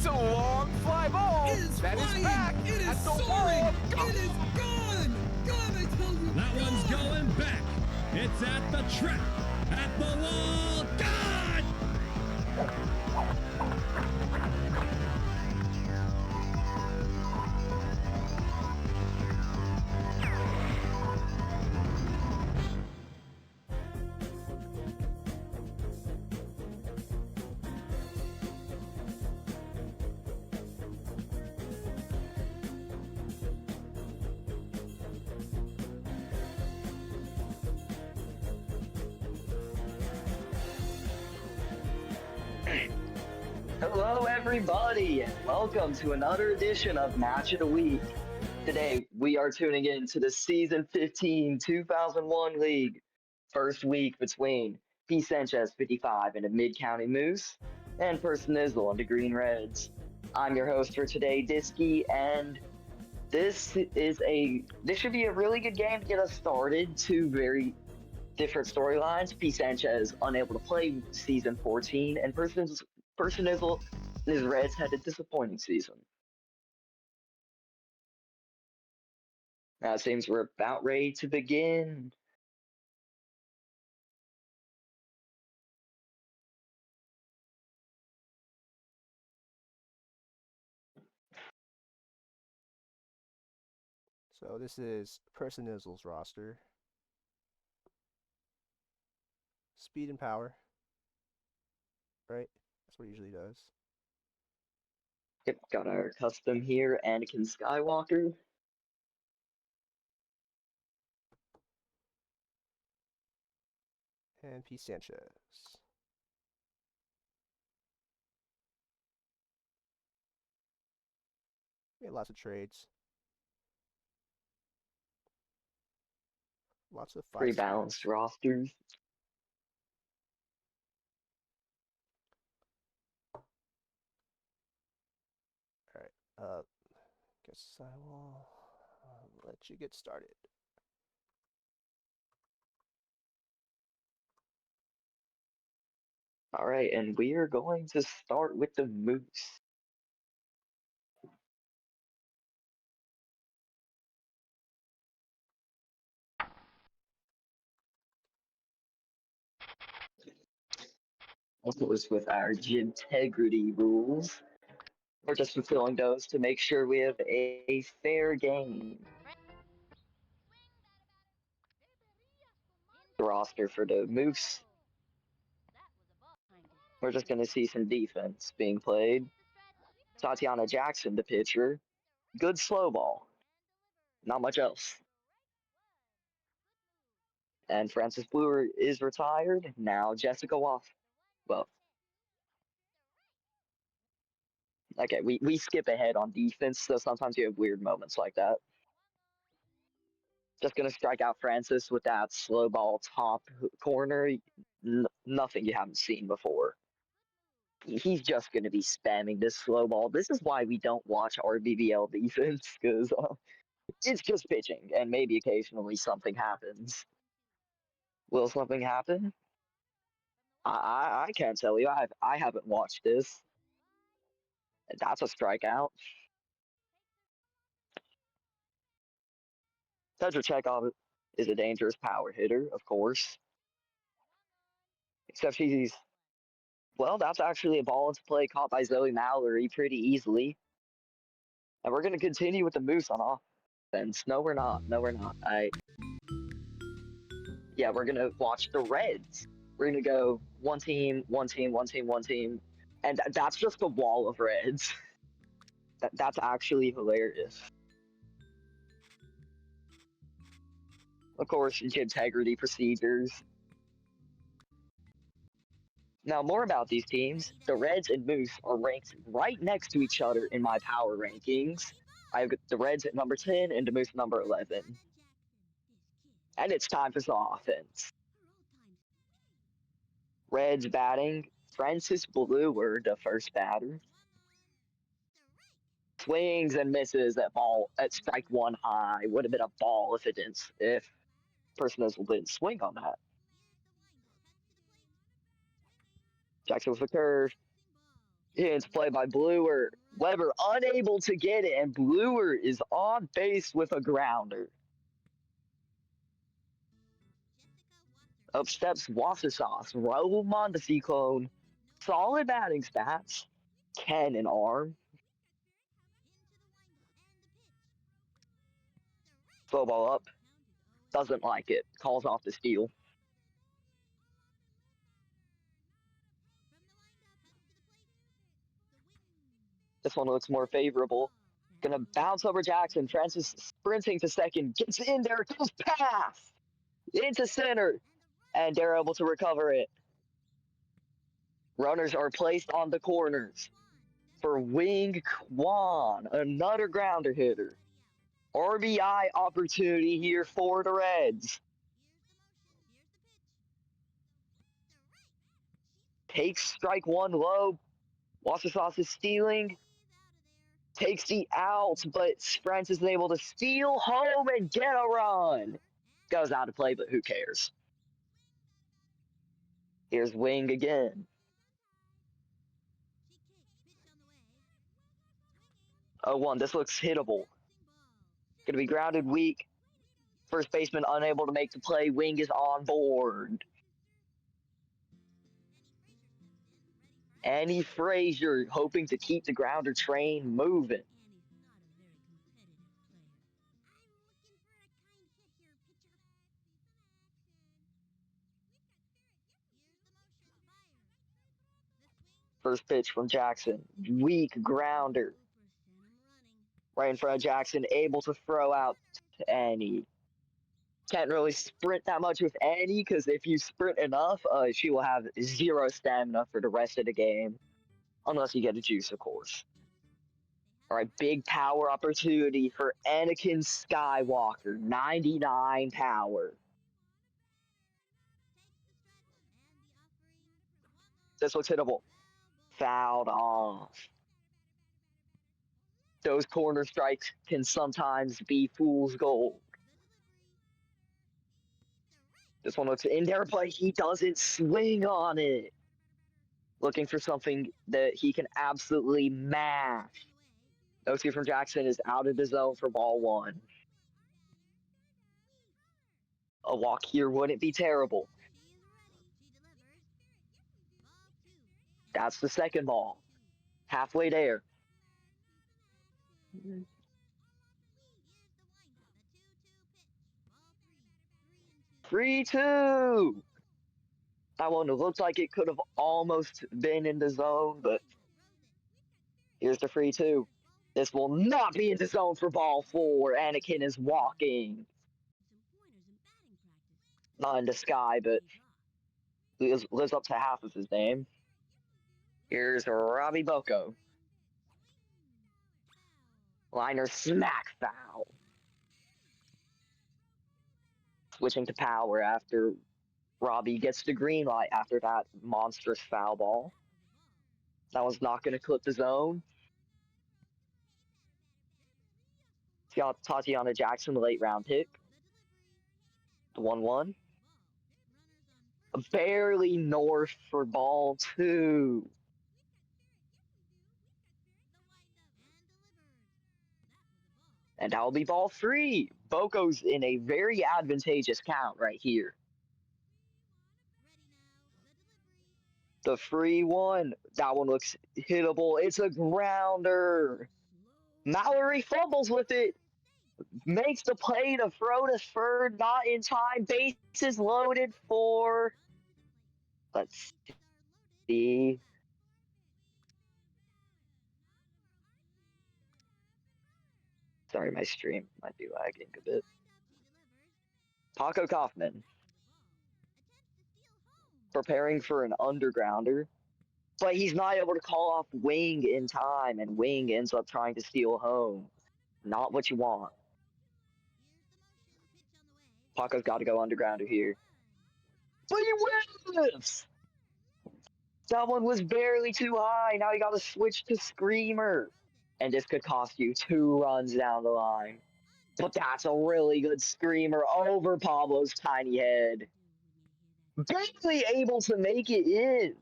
It's a long fly ball. It is That flying. is back. It is at the soaring. wall. It is gone. Gone, I tell you. That one's gone. going back. It's at the track. At the wall. God! Hello, everybody, and welcome to another edition of Match of the Week. Today, we are tuning in to the Season 15 2001 League. First week between Psanchez 55 and the Mid County Moose, and personizzle and the Green Reds. I'm your host for today, Disky, and this should be a really good game to get us started. Two very different storylines. Psanchez unable to play season 14, and personizzle and his Reds had a disappointing season. Now it seems we're about ready to begin. So this is personizzle's roster. Speed and power. Right? That's what it usually does. Yep, got our custom here, Anakin Skywalker. And P. Sanchez. We had lots of trades. Lots of Pretty balanced rosters. Alright, guess I will let you get started. All right, and we are going to start with the Moose. Also was with our integrity rules. We're just fulfilling those to make sure we have a fair game. The roster for the Moose. We're just going to see some defense being played. Tatiana Jackson, the pitcher. Good slow ball. Not much else. And Francis Brewer is retired. Now Jessica Woff. Well, okay, we skip ahead on defense, so sometimes you have weird moments like that. Just going to strike out Francis with that slow ball top corner. Nothing you haven't seen before. He's just going to be spamming this slow ball. This is why we don't watch rBBL defense, because it's just pitching, and maybe occasionally something happens. Will something happen? I can't tell you. I haven't watched this. That's a strikeout. Pedro Chekhov is a dangerous power hitter, of course. Except well, that's actually a ball into play caught by Zoe Mallory pretty easily. And we're going to continue with the Moose on offense. No, we're not. No, we're not. Yeah, we're going to watch the Reds. We're going to go one team, one team, one team, one team. And that's just a wall of Reds. That's actually hilarious. Of course, integrity procedures. Now, more about these teams. The Reds and Moose are ranked right next to each other in my power rankings. I have the Reds at number 10 and the Moose number 11. And it's time for some offense. Reds batting. Francis Brewer, the first batter. Swings and misses at strike one high. Would have been a ball if personizzle didn't swing on that. Jackson with a curve. It's played by Bluer. Weber unable to get it, and Bluer is on base with a grounder. Up steps Wassasauce, Roman the Cyclone. Solid batting stats. 10 in arm. Slow ball up. Doesn't like it. Calls off the steal. This one looks more favorable. Gonna bounce over Jackson. Francis sprinting to second. Gets in there. Goes past. Into center. And they're able to recover it. Runners are placed on the corners. For Wing Kwan. Another grounder hitter. RBI opportunity here for the Reds. Takes strike one low. Wassasauce is stealing. Takes the out, but Francis is able to steal home and get a run. Goes out of play, but who cares? Here's Wing again. 0-1. This looks hittable. Gonna be grounded weak. First baseman unable to make the play. Wing is on board. Annie Frazier hoping to keep the grounder train moving. First pitch from Jackson. Weak grounder. Right in front of Jackson. Able to throw out to Annie. Can't really sprint that much with Annie because if you sprint enough, she will have zero stamina for the rest of the game. Unless you get a juice, of course. All right, big power opportunity for Anakin Skywalker. 99 power. This looks hittable. Fouled off. Those corner strikes can sometimes be fool's gold. This one looks in there, but he doesn't swing on it. Looking for something that he can absolutely mash. No-2 from Jackson is out of the zone for ball one. A walk here wouldn't be terrible. That's the second ball. Halfway there. 3-2. That one looked like it could have almost been in the zone, but here's the 3-2. This will not be in the zone for ball four. Anakin is walking. Not in the sky, but lives up to half of his name. Here's Robbie Boko. Liner smack foul. Switching to power after Robbie gets the green light after that monstrous foul ball. That one's not going to clip the zone. Tatiana Jackson, late round pick. The 1-1. Barely north for ball two. And that'll be ball three. Boko's in a very advantageous count right here. The free one. That one looks hittable. It's a grounder. Mallory fumbles with it. Makes the play to throw to third. Not in time. Bases loaded for... Let's see. Sorry, my stream might be lagging a bit. Paco Kaufman. Preparing for an undergrounder. But he's not able to call off Wing in time, and Wing ends up trying to steal home. Not what you want. Paco's got to go undergrounder here. But he whiffs! That one was barely too high. Now you got to switch to Screamer. And this could cost you 2 runs down the line. But that's a really good Screamer over Pablo's tiny head. Barely able to make it in.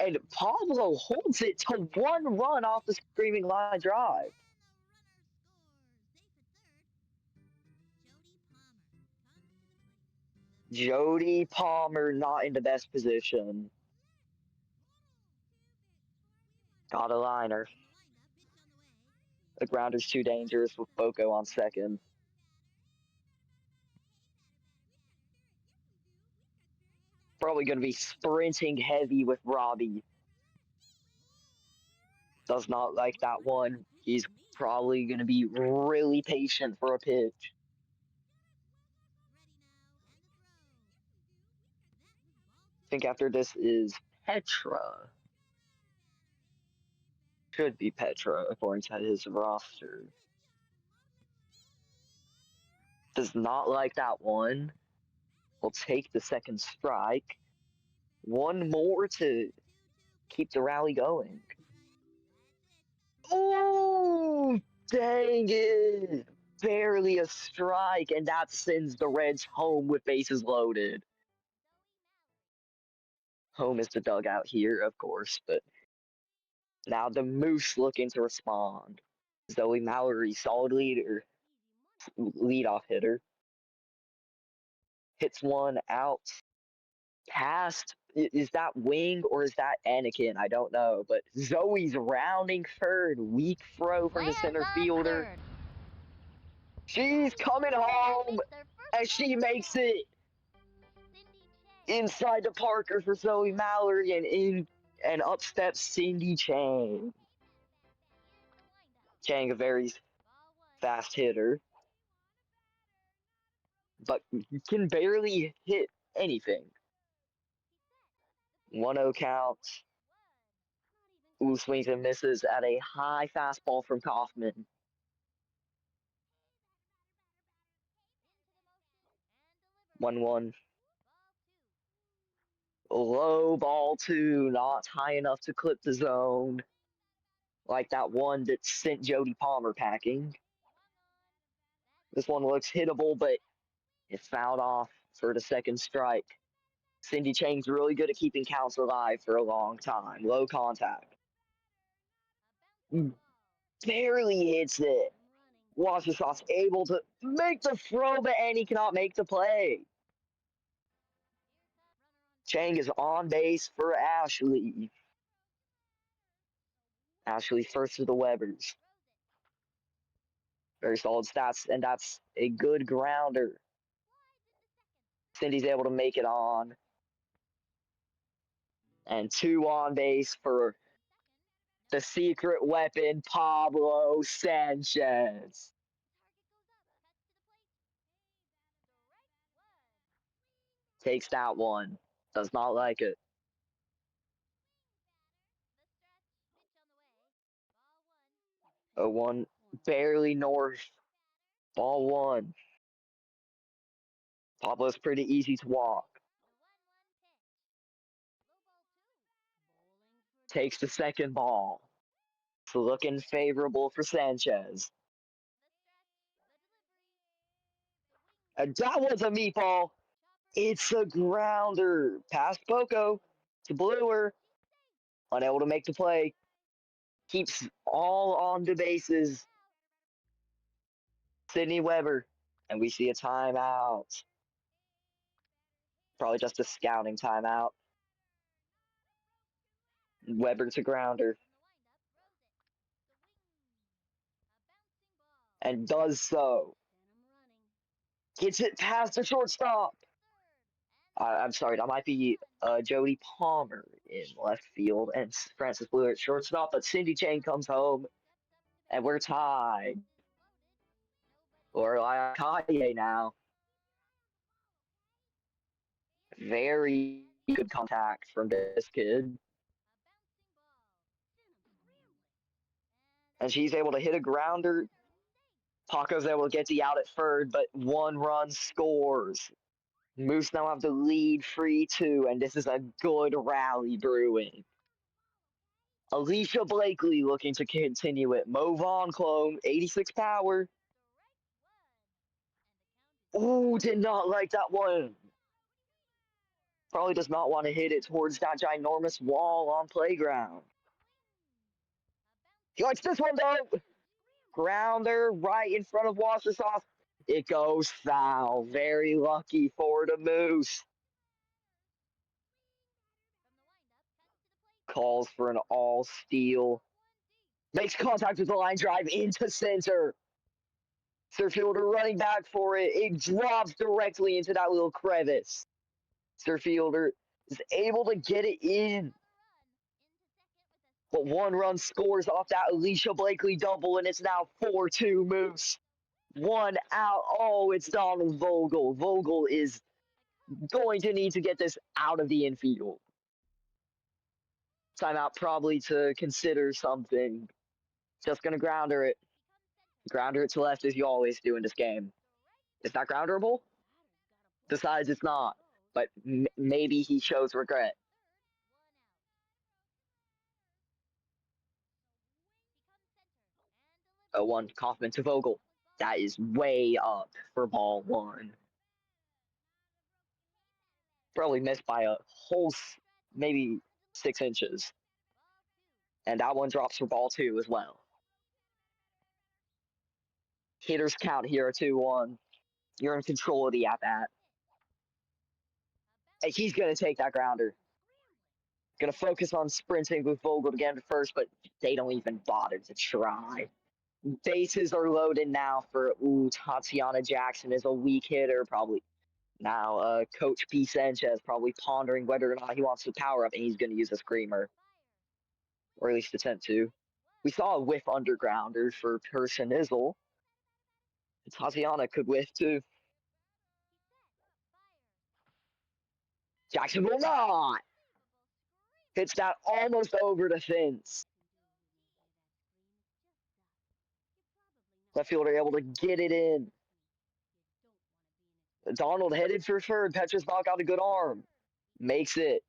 And Pablo holds it to 1 run off the screaming line drive. Jody Palmer not in the best position. Got a liner. The grounder's too dangerous with Boko on second. Probably going to be sprinting heavy with Robbie. Does not like that one. He's probably going to be really patient for a pitch. I think after this is Petra. Should be Petra according to his roster. Does not like that one. Will take the second strike. One more to keep the rally going. Oh, dang it. Barely a strike, and that sends the Reds home with bases loaded. Home is the dugout here, of course, but now the Moose looking to respond. Zoe Mallory, solid leadoff hitter. Hits one out past. Is that Wing or is that Anakin? I don't know, but Zoe's rounding third. Weak throw from the center fielder. She's coming home, and she makes it inside the Parker for Zoe Mallory, and up steps Cindy Chang. Chang, a very fast hitter, but can barely hit anything. 1-0 count. Ooh, swings and misses at a high fastball from Kaufman. One. Low ball two, not high enough to clip the zone. Like that one that sent Jody Palmer packing. This one looks hittable, but it's fouled off for the second strike. Cindy Chang's really good at keeping counts alive for a long time. Low contact. Barely hits it. Washtenaw able to make the throw, but and he cannot make the play. Chang is on base for Ashley. Ashley first to the Webbers. Very solid stats, and that's a good grounder. Cindy's able to make it on. And 2 on base for the secret weapon, Pablo Sanchez. Takes that one. Does not like it. 0-1, barely north. Ball 1. Pablo's pretty easy to walk. Takes the second ball. It's looking favorable for Sanchez. And that was a meatball. It's a grounder. Past Boko to Bluer. Unable to make the play. Keeps all on the bases. Sydney Weber. And we see a timeout. Probably just a scouting timeout. Weber to grounder. And does so. Gets it past the shortstop. I'm sorry, that might be Jody Palmer in left field and Francis Bluer at shortstop, but Cindy Chang comes home, and we're tied. Or like Kanye now. Very good contact from this kid. And she's able to hit a grounder. Paco's able to get the out at third, but 1 run scores. Moose now have the lead 3-2, and this is a good rally brewing. Alicia Blakely looking to continue it. Mo Vaughn clone, 86 power. Ooh, did not like that one. Probably does not want to hit it towards that ginormous wall on playground. He likes this one though. Grounder right in front of Wassersoft. It goes foul. Very lucky for the Moose. Calls for an all steal. Makes contact with the line drive into center. Center fielder running back for it. It drops directly into that little crevice. Center fielder is able to get it in. But one run scores off that Alicia Blakely double, and it's now 4-2 Moose. One out. Oh, it's Donald Vogel. Vogel is going to need to get this out of the infield. Timeout probably to consider something. Just going to grounder it. Grounder it to left as you always do in this game. Is that grounderable? Decides it's not. But maybe he shows regret. 0-1 Kaufman to Vogel. That is way up for ball one. Probably missed by a whole, maybe 6 inches. And that one drops for ball two as well. Hitters count here at 2-1. You're in control of the at-bat. Hey, he's going to take that grounder. Going to focus on sprinting with Vogel to get him to first, but they don't even bother to try. Bases are loaded now for, Tatiana Jackson is a weak hitter, probably. Now, Coach Psanchez probably pondering whether or not he wants to power up, and he's going to use a screamer. Or at least attempt to. We saw a whiff undergrounder for personizzle. Tatiana could whiff too. Jackson will not. Hits that almost over the fence. Left fielder able to get it in. Donald headed for third. Petrusbach got a good arm. Makes it.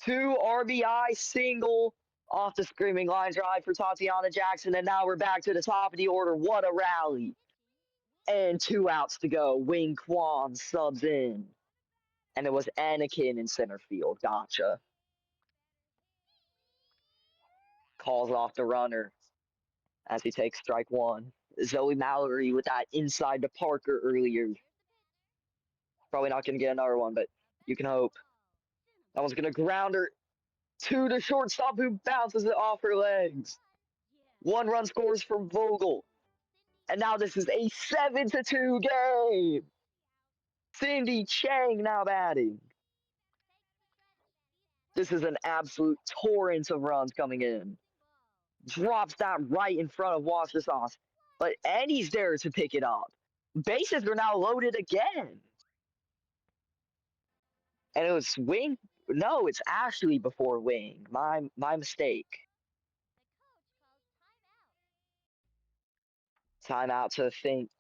2 RBI single off the screaming line drive for Tatiana Jackson. And now we're back to the top of the order. What a rally. And 2 outs to go. Wing Kwan subs in. And it was Anakin in center field. Gotcha. Calls off the runner as he takes strike one. Zoe Mallory with that inside to Parker earlier. Probably not going to get another one, but you can hope. That one's going to grounder to the shortstop who bounces it off her legs. 1 run scores from Vogel. And now this is a 7-2 game. Cindy Chang now batting. This is an absolute torrent of runs coming in. Drops that right in front of Wassersoft. But Eddie's there to pick it up. Bases are now loaded again. And it was Wing. No, it's Ashley before Wing. My mistake. Timeout to think.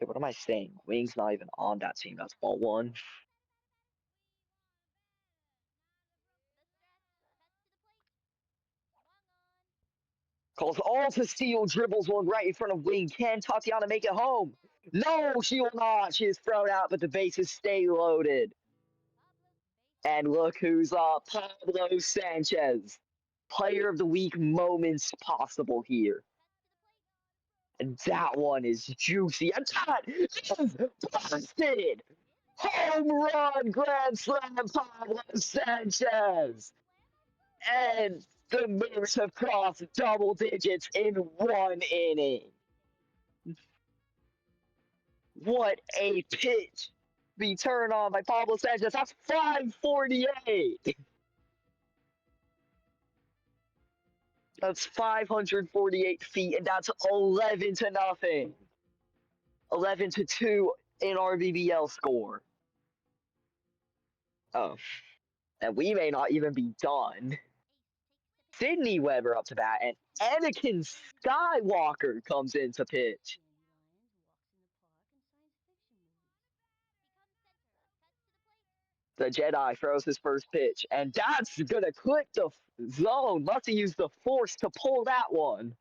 Hey, what am I saying? Wing's not even on that team. That's ball one. Calls all to steal, dribbles one right in front of Wing. Can Tatiana make it home? No, she will not. She is thrown out, but the bases stay loaded. And look who's up. Pablo Sanchez. Player of the week moments possible here. And that one is juicy. And that is busted. Home run, grand slam, Pablo Sanchez. And the Moose have crossed double digits in 1 inning. What a pitch. Be turned on by Pablo Sanchez. That's 548. That's 548 feet, and that's 11-0. 11-2 in rBBL score. Oh, and we may not even be done. Sydney Weber up to bat, and Anakin Skywalker comes in to pitch. The Jedi throws his first pitch, and that's going to click the zone. Must have used the force to pull that one.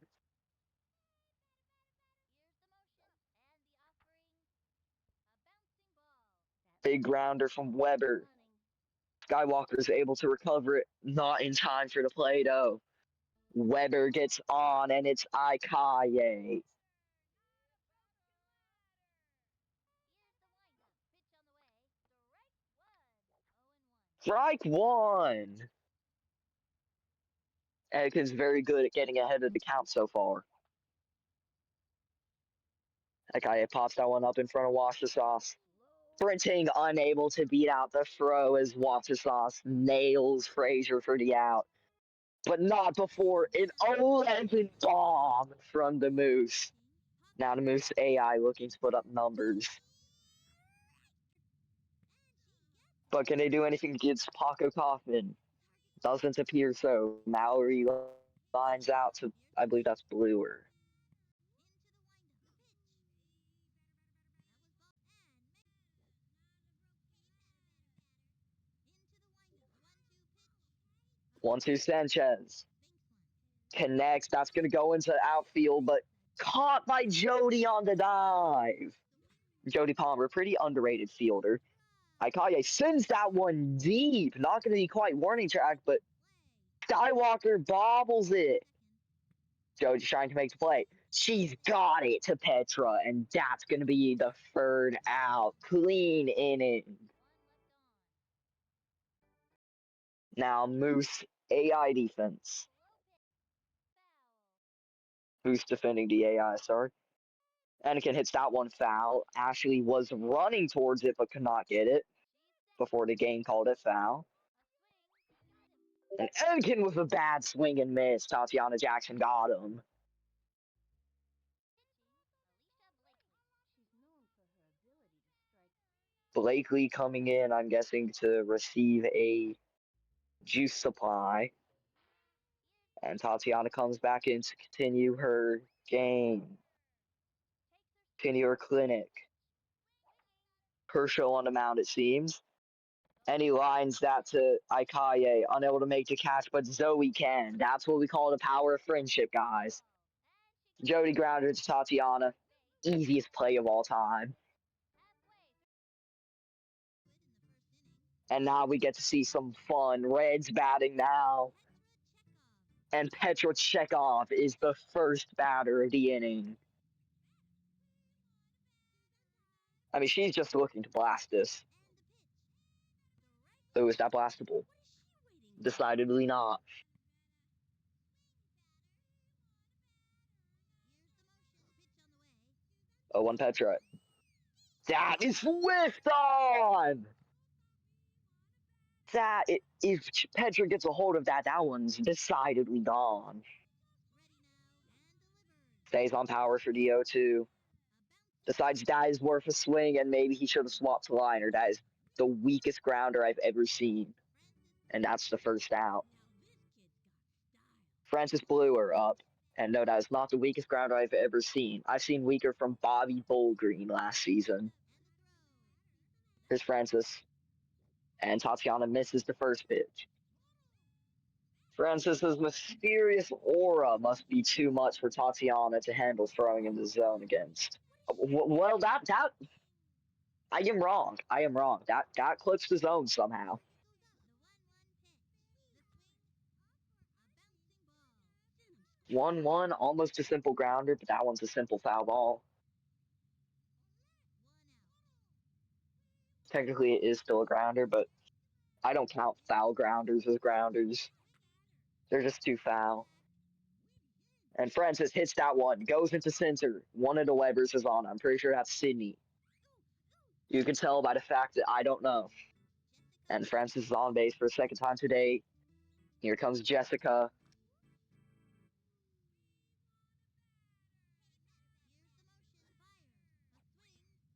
Big grounder from Weber. Skywalker is able to recover it, not in time for the play though. Weber gets on, and it's Ikaye. Strike one. Anakin's very good at getting ahead of the count so far. Ikaye pops that one up in front of Wash the Sauce. Sprinting, unable to beat out the throw as Wash the Sauce nails Frazier for the out. But not before an 11 bomb from the Moose. Now the Moose AI looking to put up numbers. But can they do anything against Paco Kaufman? Doesn't appear so. Mallory lines out to, I believe that's Bluer. One, two, Sanchez. Connects. That's going to go into outfield, but caught by Jody on the dive. Jody Palmer, pretty underrated fielder. Ikaye sends that one deep. Not going to be quite warning track, but Skywalker bobbles it. Jody's trying to make the play. She's got it to Petra, and that's going to be the third out. Clean inning. Now, Moose AI defense. Who's defending the AI, sorry? Anakin hits that one foul. Ashley was running towards it, but could not get it before the game called it foul. And Anakin with a bad swing and miss. Tatiana Jackson got him. Blakely coming in, I'm guessing, to receive a juice supply. And Tatiana comes back in to continue her game. Continue her clinic. Kershaw on the mound, it seems. And he lines that to Ikaye, unable to make the catch, but Zoe can. That's what we call the power of friendship, guys. Jody grounded to Tatiana. Easiest play of all time. And now we get to see some fun. Reds batting now. And Petra Chekhov is the first batter of the inning. I mean, she's just looking to blast this. So is that blastable? Decidedly not. 0-1 Petra. That is whiffed on! That, if Petra gets a hold of that, that one's decidedly gone. Stays on power for the 0-2. Decides that is worth a swing, and maybe he should have swapped to liner. That is the weakest grounder I've ever seen. And that's the first out. Francis Bluer up. And no, that is not the weakest grounder I've ever seen. I've seen weaker from Bobby Bullgreen last season. Here's Francis. And Tatiana misses the first pitch. Francis's mysterious aura must be too much for Tatiana to handle throwing in the zone against. Well, that I am wrong. I am wrong. That clips the zone somehow. 1-1, almost a simple grounder, but that one's a simple foul ball. Technically, it is still a grounder, but I don't count foul grounders as grounders. They're just too foul. And Francis hits that one, goes into center. One of the Webers is on. I'm pretty sure that's Sydney. You can tell by the fact that I don't know. And Francis is on base for a second time today. Here comes Jessica.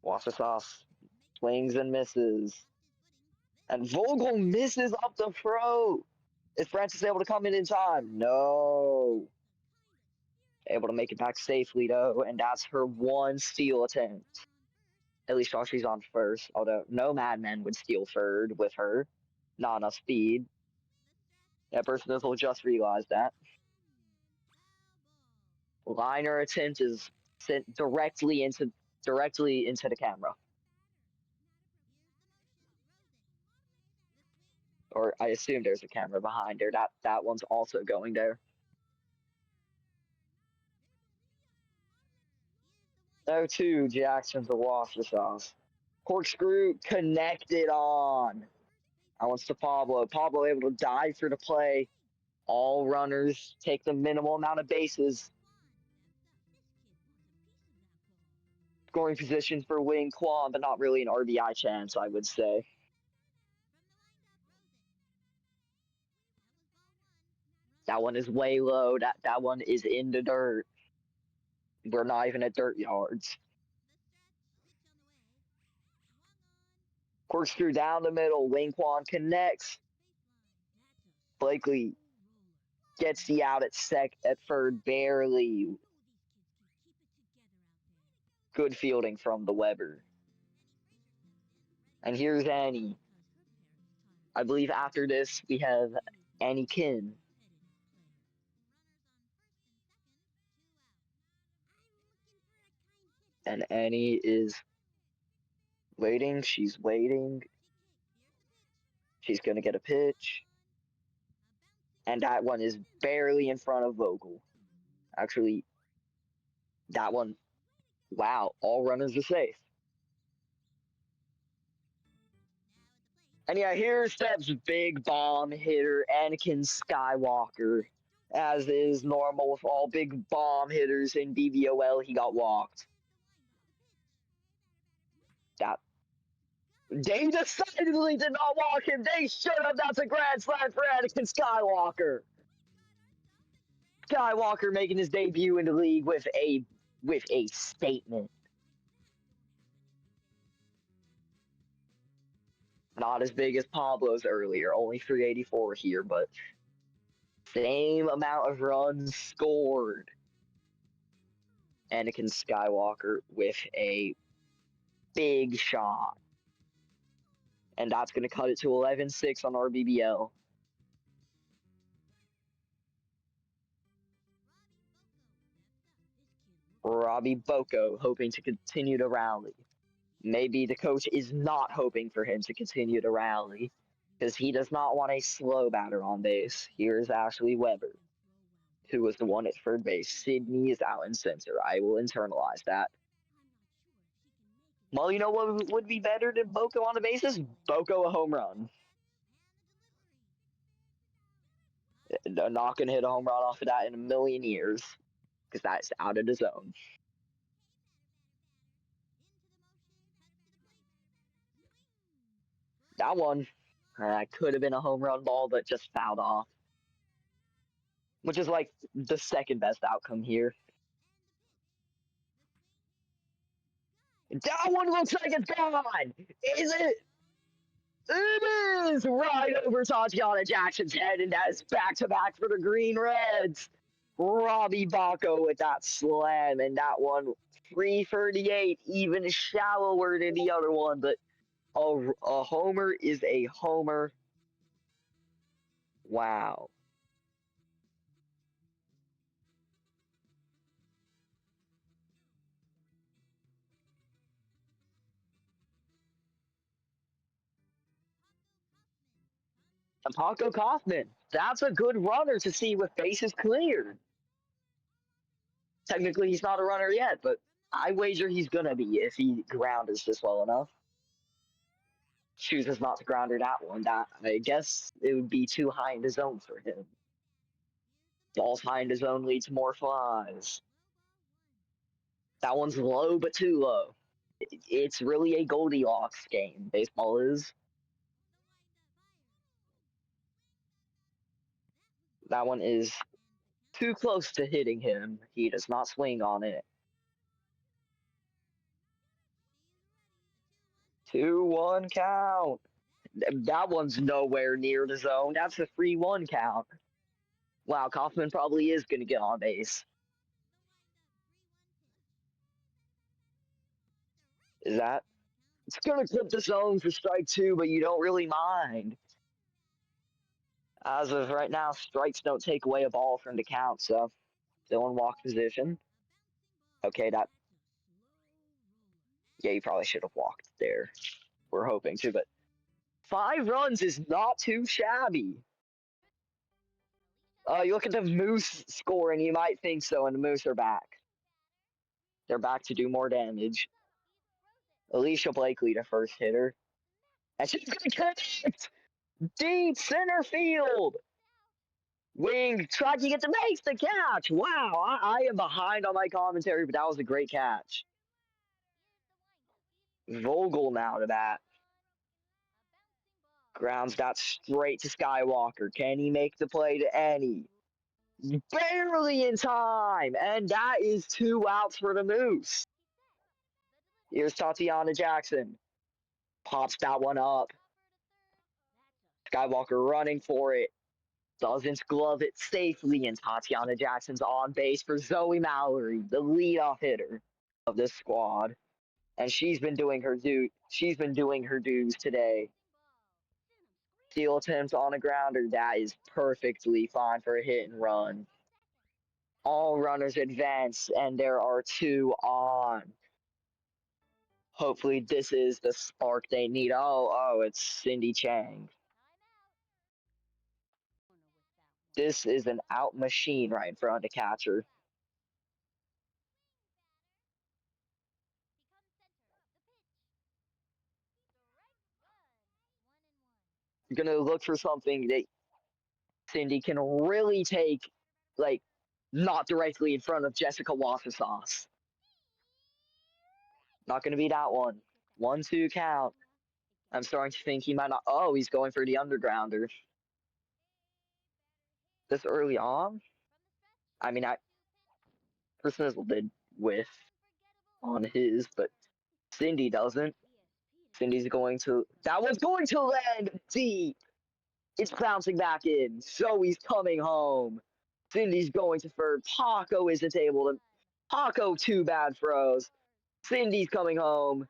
Wash the sauce. Swings and misses. And Vogel misses up the throat. Is Francis able to come in time? No. Able to make it back safely, though, and that's her one steal attempt. At least while she's on first, although no madman would steal third with her. Not enough speed. That person will just realize that. Liner attempt is sent directly into the camera. Or I assume there's a camera behind her. That one's also going there. 0-2, Jackson's a washer sauce. Corkscrew connected on. That one's to Pablo. Pablo able to dive for the play. All runners take the minimal amount of bases. Scoring position for Wing Quan, but not really an RBI chance, I would say. That one is way low. That one is in the dirt. We're not even at dirt yards. Corkscrew down the middle. Wing Quan connects. Blakely gets the out at third, barely. Good fielding from the Weber. And here's Annie. I believe after this we have Annie Kin. And Annie is waiting. She's waiting. She's going to get a pitch. And that one is barely in front of Vogel. Actually, that one, wow, all runners are safe. And yeah, here steps big bomb hitter Anakin Skywalker. As is normal with all big bomb hitters in BBOL, he got walked. They decidedly did not walk him. They should have. That's a grand slam for Anakin Skywalker. Skywalker making his debut in the league with a statement. Not as big as Pablo's earlier, only 384 here, but same amount of runs scored. Anakin Skywalker with a big shot. And that's going to cut it to 11-6 on rBBL. Robbie Boko hoping to continue to rally. Maybe the coach is not hoping for him to continue to rally because he does not want a slow batter on base. Here's Ashley Weber, who was the one at third base. Sydney is out in center. I will internalize that. Well, you know what would be better than Boko on the bases? Boko a home run. They're not going to hit a home run off of that in a million years because that's out of the zone. That one could have been a home run ball, but just fouled off. Which is like the second best outcome here. That one looks like it's gone! Is it? It is! Right over Tatiana Jackson's head, and that is back-to-back for the Green Reds. Robbie Bacco with that slam, and that one 338, even shallower than the other one, but a homer is a homer. Wow. And Paco Kaufman, that's a good runner to see with bases cleared. Technically, he's not a runner yet, but I wager he's going to be if he grounders this well enough. Chooses not to grounder that one. That I guess it would be too high in the zone for him. Balls high in the zone leads to more flies. That one's low, but too low. It's really a Goldilocks game. Baseball is. That one is too close to hitting him. He does not swing on it. 2-1 count. That one's nowhere near the zone. That's a 3-1 count. Wow, Kaufman probably is going to get on base. Is that? It's going to clip the zone for strike two, but you don't really mind. As of right now, strikes don't take away a ball from the count, so still in walk position. Okay, that. Yeah, you probably should have walked there. We're hoping to, but 5 runs is not too shabby. You look at the Moose score and you might think so, and the Moose are back. They're back to do more damage. Alicia Blakely, the first hitter. And she's gonna connect! Deep center field! Wing tried to get to make the catch! Wow, I am behind on my commentary, but that was a great catch. Vogel now to bat. Grounds that straight to Skywalker. Can he make the play to any? Barely in time! And that is 2 outs for the Moose. Here's Tatiana Jackson. Pops that one up. Skywalker running for it. Doesn't glove it safely, and Tatiana Jackson's on base for Zoe Mallory, the leadoff hitter of this squad. And she's been doing her dues today. Steal attempt on a grounder. That is perfectly fine for a hit and run. All runners advance, and there are 2 on. Hopefully this is the spark they need. Oh, it's Cindy Chang. This is an out machine right in front of the catcher. You're going to look for something that Cindy can really take, like, not directly in front of Jessica Wassersauce. Not going to be that one. 1-2 count. I'm starting to think he might not. Oh, he's going for the undergrounder. This early on? I mean, personizzle did whiff on his, but Cindy doesn't. Cindy's going to. That one's going to land deep. It's bouncing back in. Zoe's coming home. Cindy's going to third. Paco isn't able to. Paco, 2 bad throws. Cindy's coming home.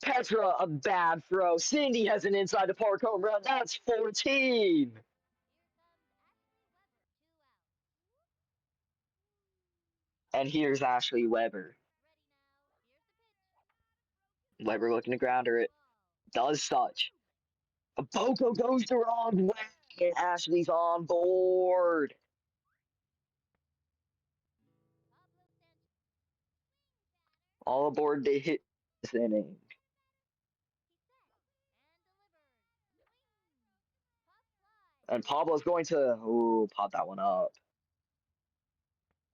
Petra, a bad throw. Cindy has an inside the park home run. That's 14. And here's Ashley Weber. Weber looking to grounder it. Does such. Boko goes the wrong way. And Ashley's on board. All aboard to hit this inning. And Pablo's going to pop that one up.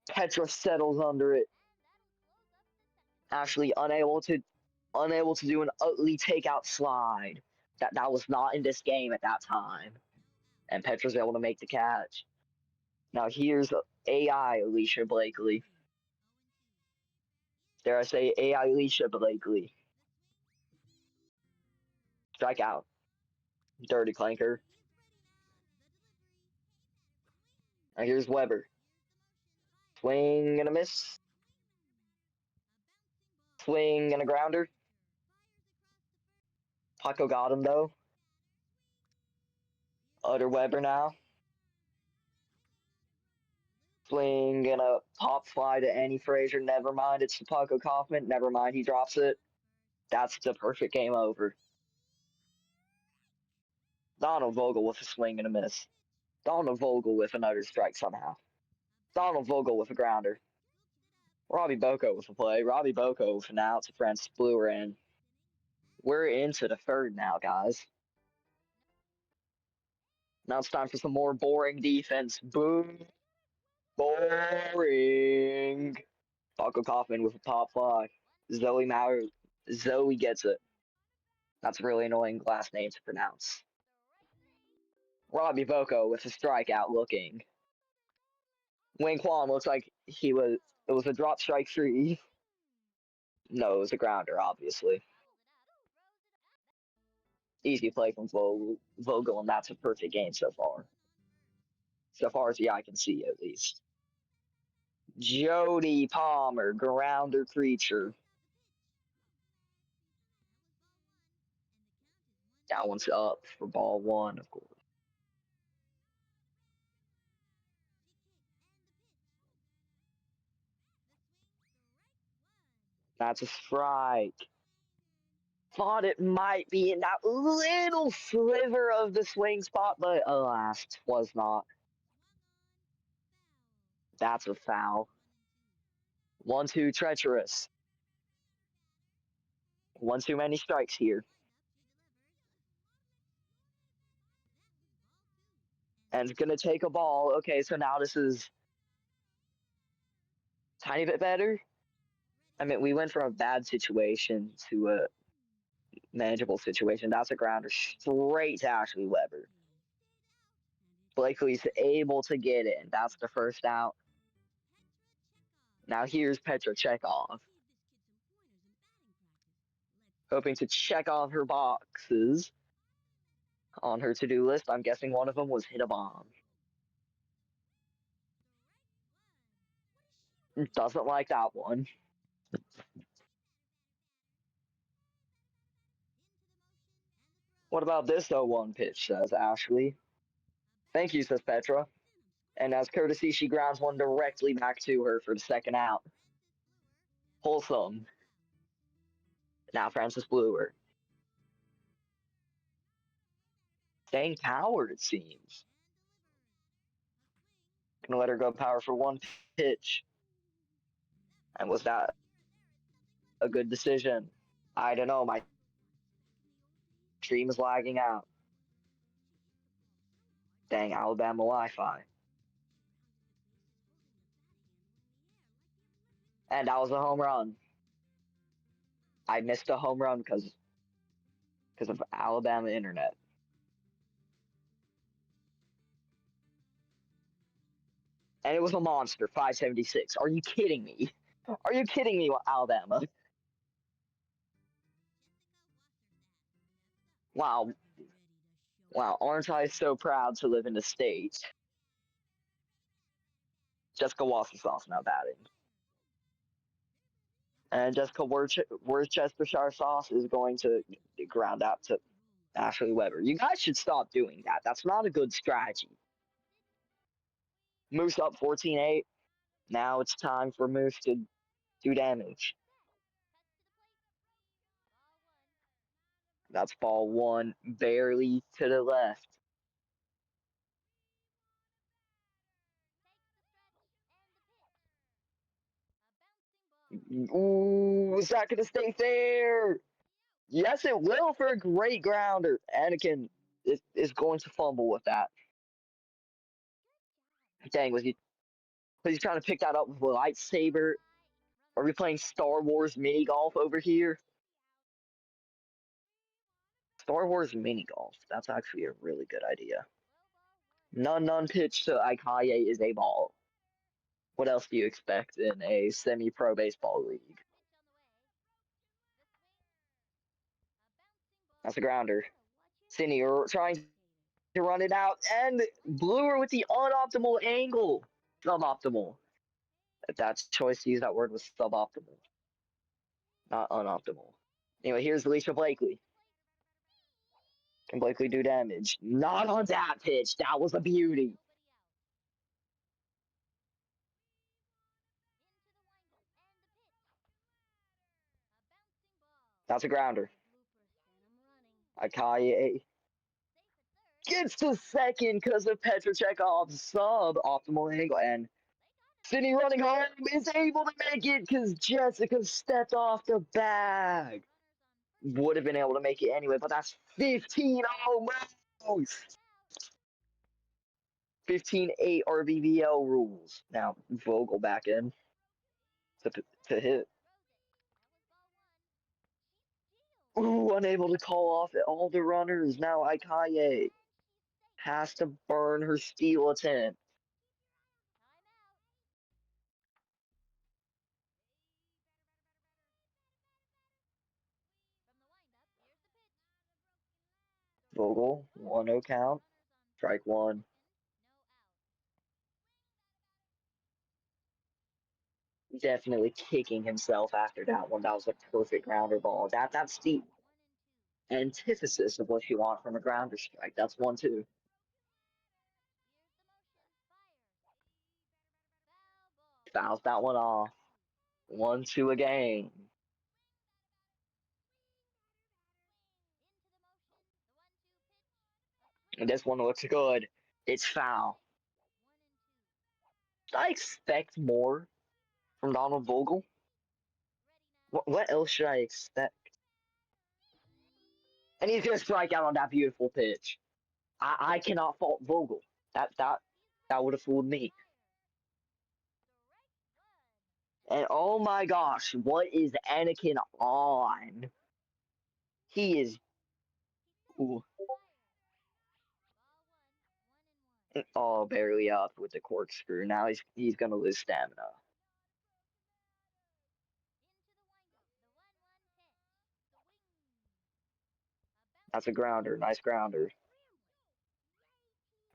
Petra settles under it. Ashley unable to do an ugly takeout slide. That was not in this game at that time. And Petra's able to make the catch. Now here's AI Alicia Blakely. Dare I say AI Alicia Blakely. Strikeout. Dirty clanker. Now here's Weber. Swing and a miss. Swing and a grounder. Paco got him though. Utter Weber now. Swing and a pop fly to Annie Frazier. Never mind, it's to Paco Kaufman. Never mind, he drops it. That's the perfect game over. Donald Vogel with a swing and a miss. Donald Vogel with another strike somehow. Donald Vogel with a grounder. Robbie Boko with a play. Robbie Boko with an out to Francis Brewer in. We're into the third now, guys. Now it's time for some more boring defense. Boom. Boring. Paco Kaufman with a pop fly. Zoe gets it. That's a really annoying last name to pronounce. Robbie Boko with a strikeout looking. Wayne Kwan looks like it was a drop strike 3. No, it was a grounder, obviously. Easy play from Vogel, and that's a perfect game so far. So far as the eye can see, at least. Jody Palmer, grounder creature. That one's up for ball 1, of course. That's a strike. Thought it might be in that little sliver of the swing spot, but alas, was not. That's a foul. 1-2 treacherous. One too many strikes here. And it's gonna take a ball. Okay, so now this is a tiny bit better. I mean, we went from a bad situation to a manageable situation. That's a grounder straight to Ashley Weber. Blakely's able to get in. That's the first out. Now here's Petra Chekhov. Hoping to check off her boxes on her to-do list. I'm guessing one of them was hit a bomb. Doesn't like that one. What about this 0-1 pitch, says Ashley. Thank you, says Petra. And as courtesy, she grounds one directly back to her for the second out. Wholesome. Now Francis Bluer. Staying powered, it seems. Gonna let her go power for one pitch. And was that a good decision? I don't know. My stream is lagging out. Dang, Alabama Wi-Fi. And that was a home run. I missed a home run because of Alabama internet. And it was a monster, 576. Are you kidding me? Are you kidding me, Alabama? Wow. Wow, aren't I so proud to live in the States? Jessica Wassersoft now batting. And Jessica Worcestershire Sauce is going to ground out to Ashley Weber. You guys should stop doing that. That's not a good strategy. Moose up 14-8. Now it's time for Moose to do damage. That's ball one, barely to the left. Ooh, is that going to stay fair? Yes, it will for a great grounder. Anakin is going to fumble with that. Dang, was he trying to pick that up with a lightsaber? Are we playing Star Wars mini golf over here? Star Wars mini golf. That's actually a really good idea. None pitch to Ikaye is a ball. What else do you expect in a semi-pro baseball league? That's a grounder. Cindy trying to run it out, and Bluer with the unoptimal angle. Suboptimal. If that's choice to use that word was suboptimal, not unoptimal. Anyway, here's Alicia Blakely. Can Blakely do damage? Not on that pitch. That was a beauty. That's a grounder. Akaye gets to second because of Petra Chekhov's sub-optimal angle. And Sydney running home is able to make it because Jessica stepped off the bag. Would have been able to make it anyway, but that's 15 almost. 15-8 rBBL rules. Now Vogel back in to hit. Ooh, unable to call off all the runners. Now Ikaye has to burn her steal attempt. Vogel, 1-0 count. Strike one. Definitely kicking himself after that one. That was a perfect grounder ball. That's the antithesis of what you want from a grounder strike. That's 1-2. Fouls that one off. 1-2 again. This one looks good. It's foul. Did I expect more from Donald Vogel? What else should I expect? And he's gonna strike out on that beautiful pitch. I cannot fault Vogel. That would have fooled me. And oh my gosh, what is Anakin on? He is. Ooh, oh, barely up with the corkscrew. Now he's gonna lose stamina. That's a grounder. Nice grounder.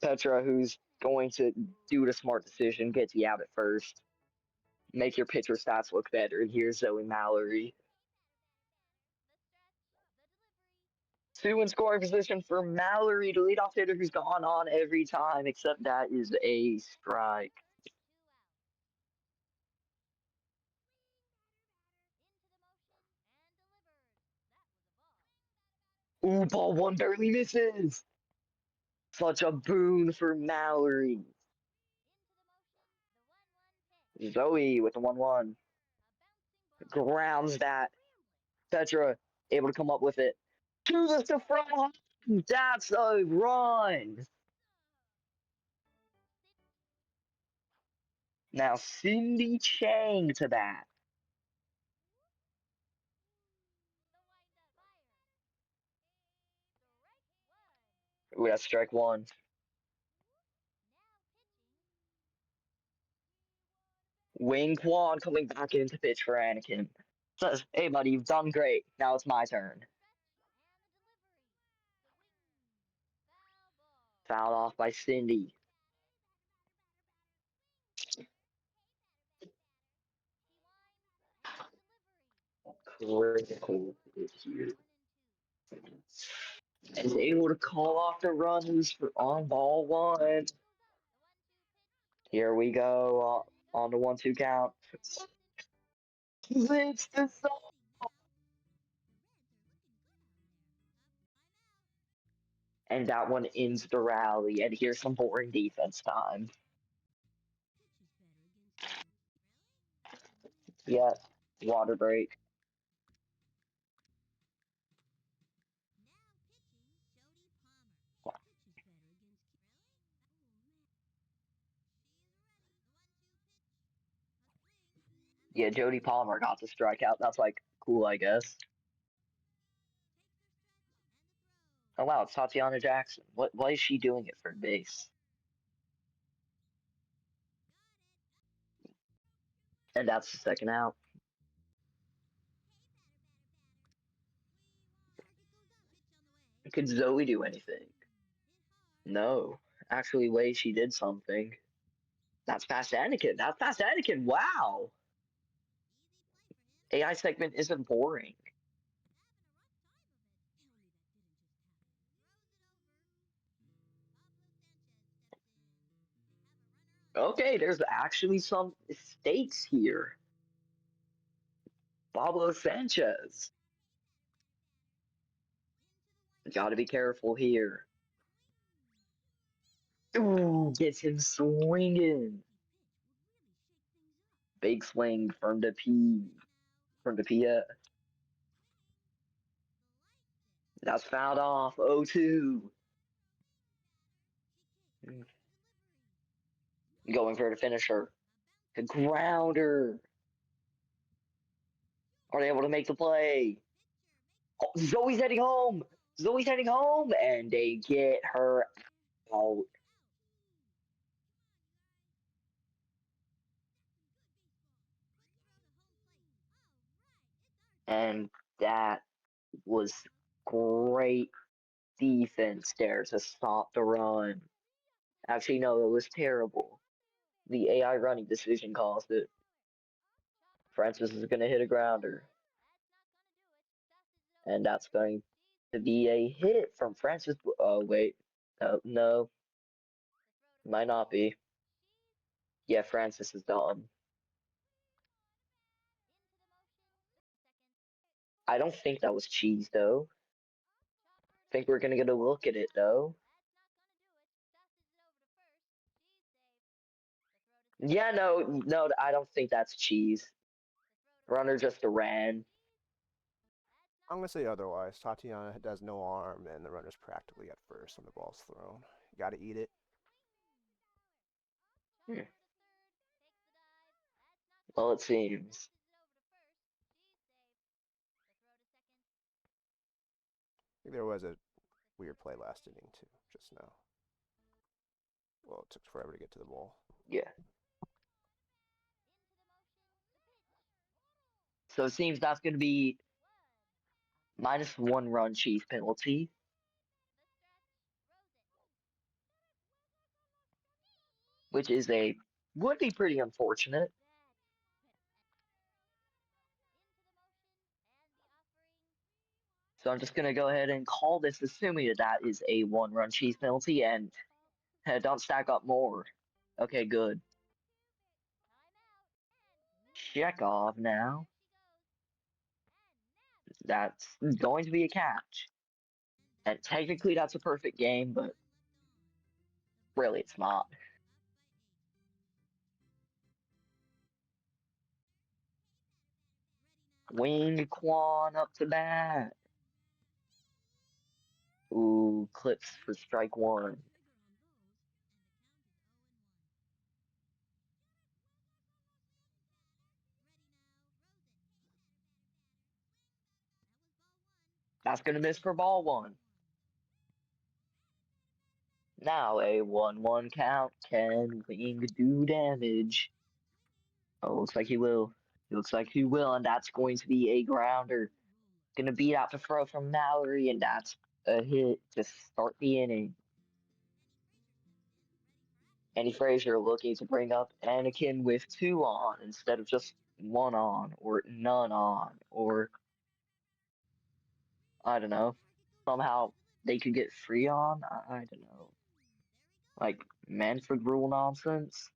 Petra, who's going to do the smart decision, gets you out at first. Make your pitcher stats look better. And here's Zoe Mallory. 2 in scoring position for Mallory, the leadoff hitter who's gone on every time, except that is a strike. Ooh, ball one barely misses. Such a boon for Mallory. Zoe with the 1-1. Grounds that. Petra able to come up with it. To the front. That's a run. Now Cindy Chang to bat. Ooh, that's strike one. Wing Quan coming back into pitch for Anakin. Says, hey buddy, you've done great. Now it's my turn. Fouled off by Cindy. Critical issue. And is able to call off the runs for on ball one. Here we go on the 1-2 count. It's the song. And that one ends the rally. And here's some boring defense time. Yeah, water break. Yeah, Jody Palmer got the strikeout. That's like cool, I guess. Oh wow, it's Tatiana Jackson. Why is she doing it for base? And that's the second out. Could Zoe do anything? No. Actually, wait, she did something. That's past Anakin. That's past Anakin. Wow. AI segment isn't boring. Okay, there's actually some stakes here. Pablo Sanchez. Gotta be careful here. Ooh, gets him swinging. Big swing from the P. From the Pia. That's fouled off. 0-2. Going for the finisher. The grounder. Are they able to make the play? Oh, Zoe's heading home. Zoe's heading home. And they get her out. And that was great defense there to stop the run. Actually, no, it was terrible. The AI running decision caused it. Francis is going to hit a grounder. And that's going to be a hit from Francis. Oh, wait. No. Might not be. Yeah, Francis is done. I don't think that was cheese, though. I think we're going to get a look at it, though. Yeah, no, I don't think that's cheese. Runner just ran. I'm gonna say otherwise. Tatiana does no arm, and the runner's practically at first when the ball's thrown. You gotta eat it. Hmm. Well, it seems. I think there was a weird play last inning too, just now. Well, it took forever to get to the ball. Yeah. So it seems that's going to be -1 run cheese penalty. Which is would be pretty unfortunate. So I'm just going to go ahead and call this, assuming that is a 1-run cheese penalty, and don't stack up more. Okay, good. Check off now. That's going to be a catch. And technically that's a perfect game, but really it's not. Wing Quan up to bat. Ooh, clips for strike one. That's going to miss for ball one. Now a 1-1 count. Can Wing do damage? Oh, looks like he will. It looks like he will, and that's going to be a grounder. Going to beat out the throw from Mallory, and that's a hit to start the inning. Andy Frazier looking to bring up Anakin with 2 on instead of just 1 on, or none on, or I don't know. Somehow they could get 3 on. I don't know. Like Manfred rule nonsense.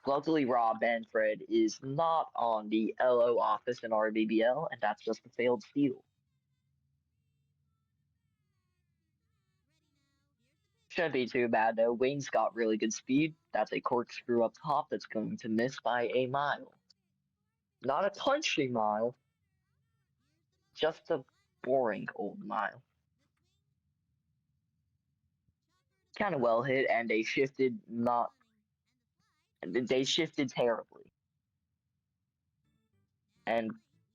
Luckily, Rob Manfred is not on the LO office in rBBL, and that's just a failed steal. Shouldn't be too bad though. Wing's got really good speed. That's a corkscrew up top that's going to miss by a mile. Not a punching mile, just a boring old mile. Kind of well hit, and they shifted terribly. And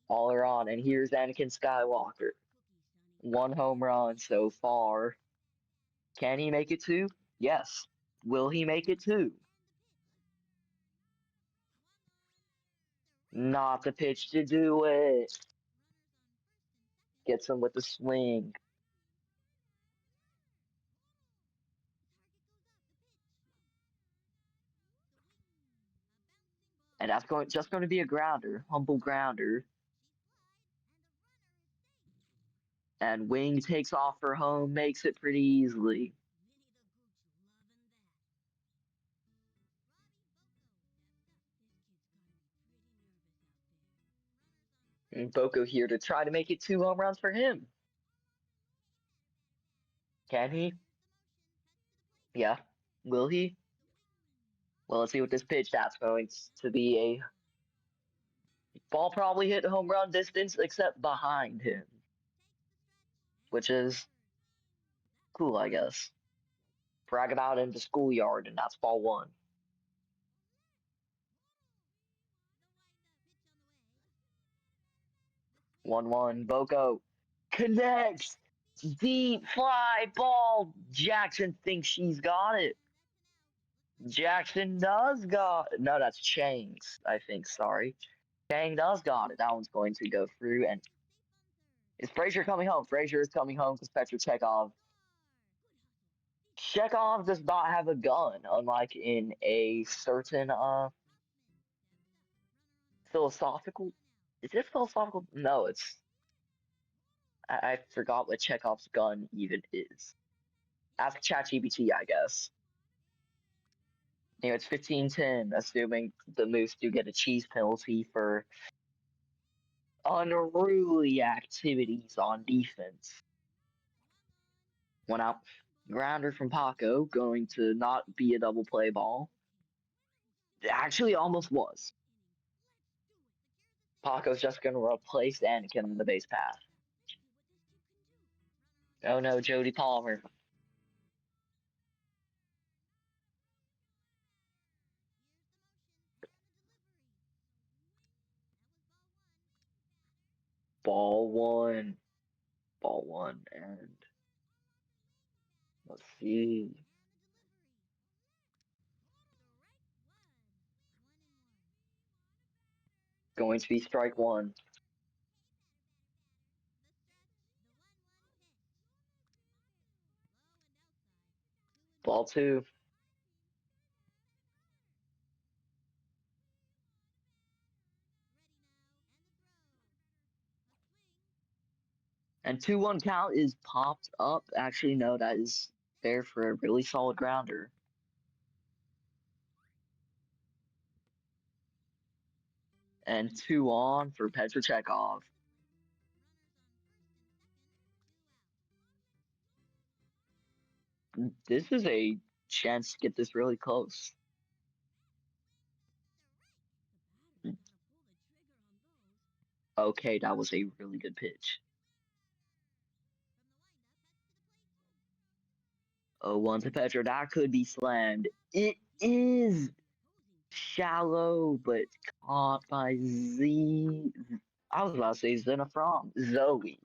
all are on, and here's Anakin Skywalker. 1 home run so far. Can he make it 2? Yes. Will he make it 2? Not the pitch to do it. Gets him with the swing. And that's just going to be a grounder, humble grounder. And Wing takes off for home, makes it pretty easily. And Boko here to try to make it 2 home runs for him. Can he? Yeah. Will he? Well, let's see what this pitch. That's going to be a ball probably hit home run distance, except behind him. Which is cool, I guess. Brag about in the schoolyard, and that's ball 1. 1-1. Boko connects. Deep fly ball. Jackson thinks she's got it. Jackson does got it. No, that's Chang's, I think. Sorry. Chang does got it. That one's going to go through. And is Frazier coming home? Frazier is coming home because Petr Chekhov. Chekhov does not have a gun, unlike in a certain philosophical. Is it philosophical? No, it's. I forgot what Chekhov's gun even is. Ask ChatGPT, I guess. It's 15-10, assuming the Moose do get a cheese penalty for unruly activities on defense. 1 out. Grounder from Paco, going to not be a double play ball. It actually almost was. Paco's just going to replace Anakin in the base path. Oh no, Jody Palmer. Ball one. Ball one, and let's see. Going to be strike one. Ball two. And 2-1 count is popped up. Actually, no, that is there for a really solid grounder. And 2 on for Petrochekhov. This is a chance to get this really close. Okay, that was a really good pitch. 0-1 to Petro. That could be slammed. It is shallow, but caught by Z. I was about to say Xenofrom. Zoe.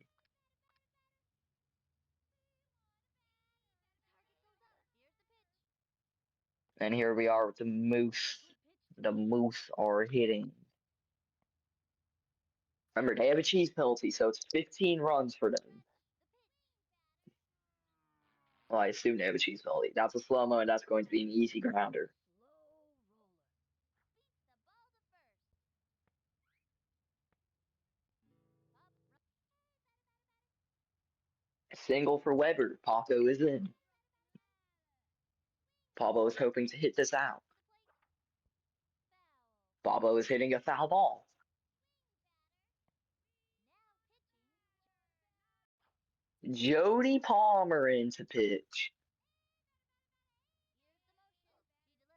And here we are with the Moose. The Moose are hitting. Remember, they have a cheese penalty, so it's 15 runs for them. Well, I assume they have a cheese penalty. That's a slow-mo, and that's going to be an easy grounder. Single for Weber. Paco is in. Pablo is hoping to hit this out. Pablo is hitting a foul ball. Jody Palmer into pitch.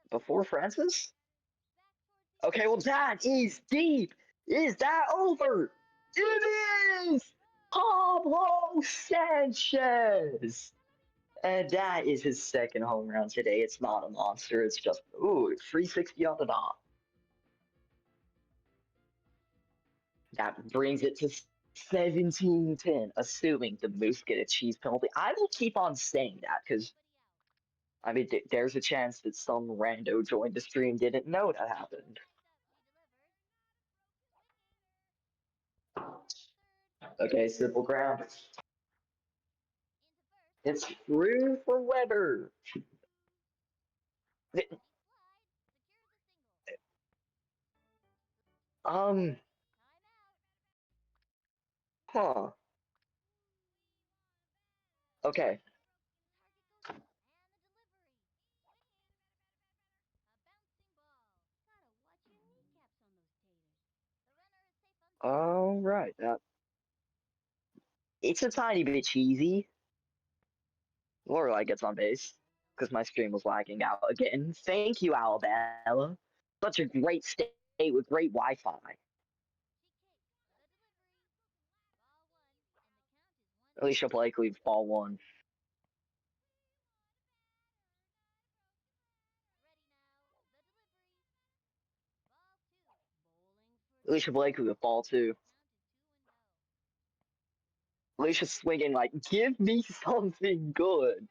Before Francis? Okay, well, that is deep. Is that over? It is! Pablo Sanchez! And that is his second home run today. It's not a monster. It's just, ooh, 360 on the dot. That brings it to 17-10, assuming the Moose get a cheese penalty. I will keep on saying that because, I mean, there's a chance that some rando joined the stream didn't know that happened. Okay, simple ground. It's through for Weber. Um, huh. Okay. All right. It's a tiny bit cheesy. Lorelai gets on base because my stream was lagging out again. Thank you, Alabama. Such a great state with great Wi-Fi. Alicia Blakely, ball one. Alicia Blakely with ball two. Alicia swinging like, give me something good.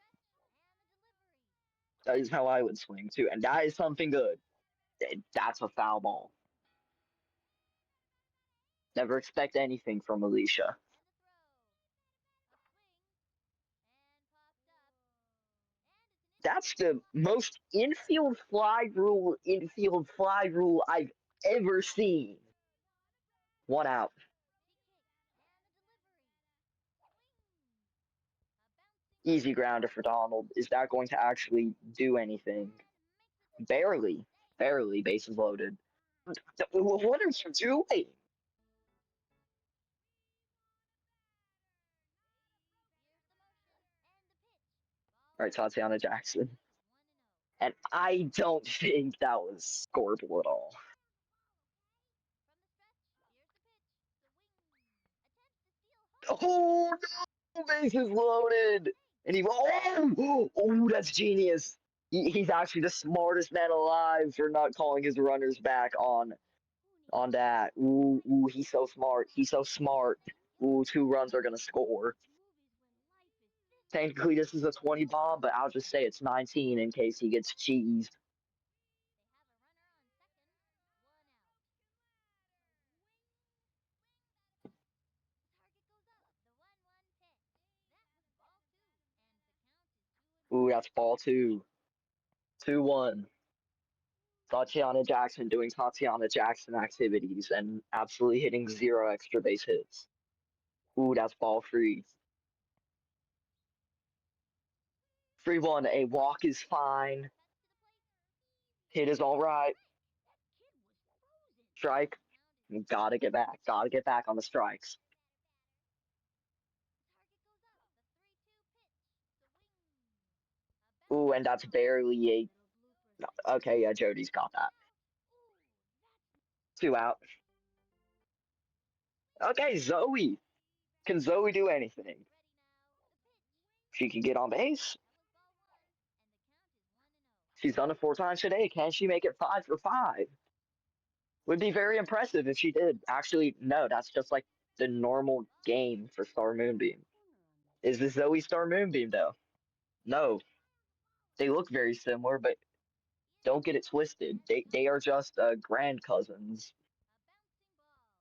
That is how I would swing too, and that is something good. That's a foul ball. Never expect anything from Alicia. That's the most infield fly rule I've ever seen. 1 out. Easy grounder for Donald. Is that going to actually do anything? Barely. Barely. Bases loaded. What are you doing? All right, Tatiana Jackson. And I don't think that was scoreable at all. Oh no! Bases loaded, and oh, that's genius. He's actually the smartest man alive for not calling his runners back on that. Ooh, he's so smart. He's so smart. Ooh, 2 runs are gonna score. Technically, this is a 20 bomb, but I'll just say it's 19 in case he gets cheesed. Ooh, that's ball 2. 2-1. Tatiana Jackson doing Tatiana Jackson activities and absolutely hitting 0 extra base hits. Ooh, that's ball 3. 3-1. A walk is fine. Hit is all right. Strike. Gotta get back. Gotta get back on the strikes. Ooh, and that's barely a. Okay, yeah, Jody's got that. 2 out. Okay, Zoe. Can Zoe do anything? She can get on base. She's done it 4 times today. Can she make it 5 for 5? Would be very impressive if she did. Actually, no, that's just like the normal game for Star Moonbeam. Is this Zoe Star Moonbeam though? No. They look very similar, but don't get it twisted. They are just grand cousins.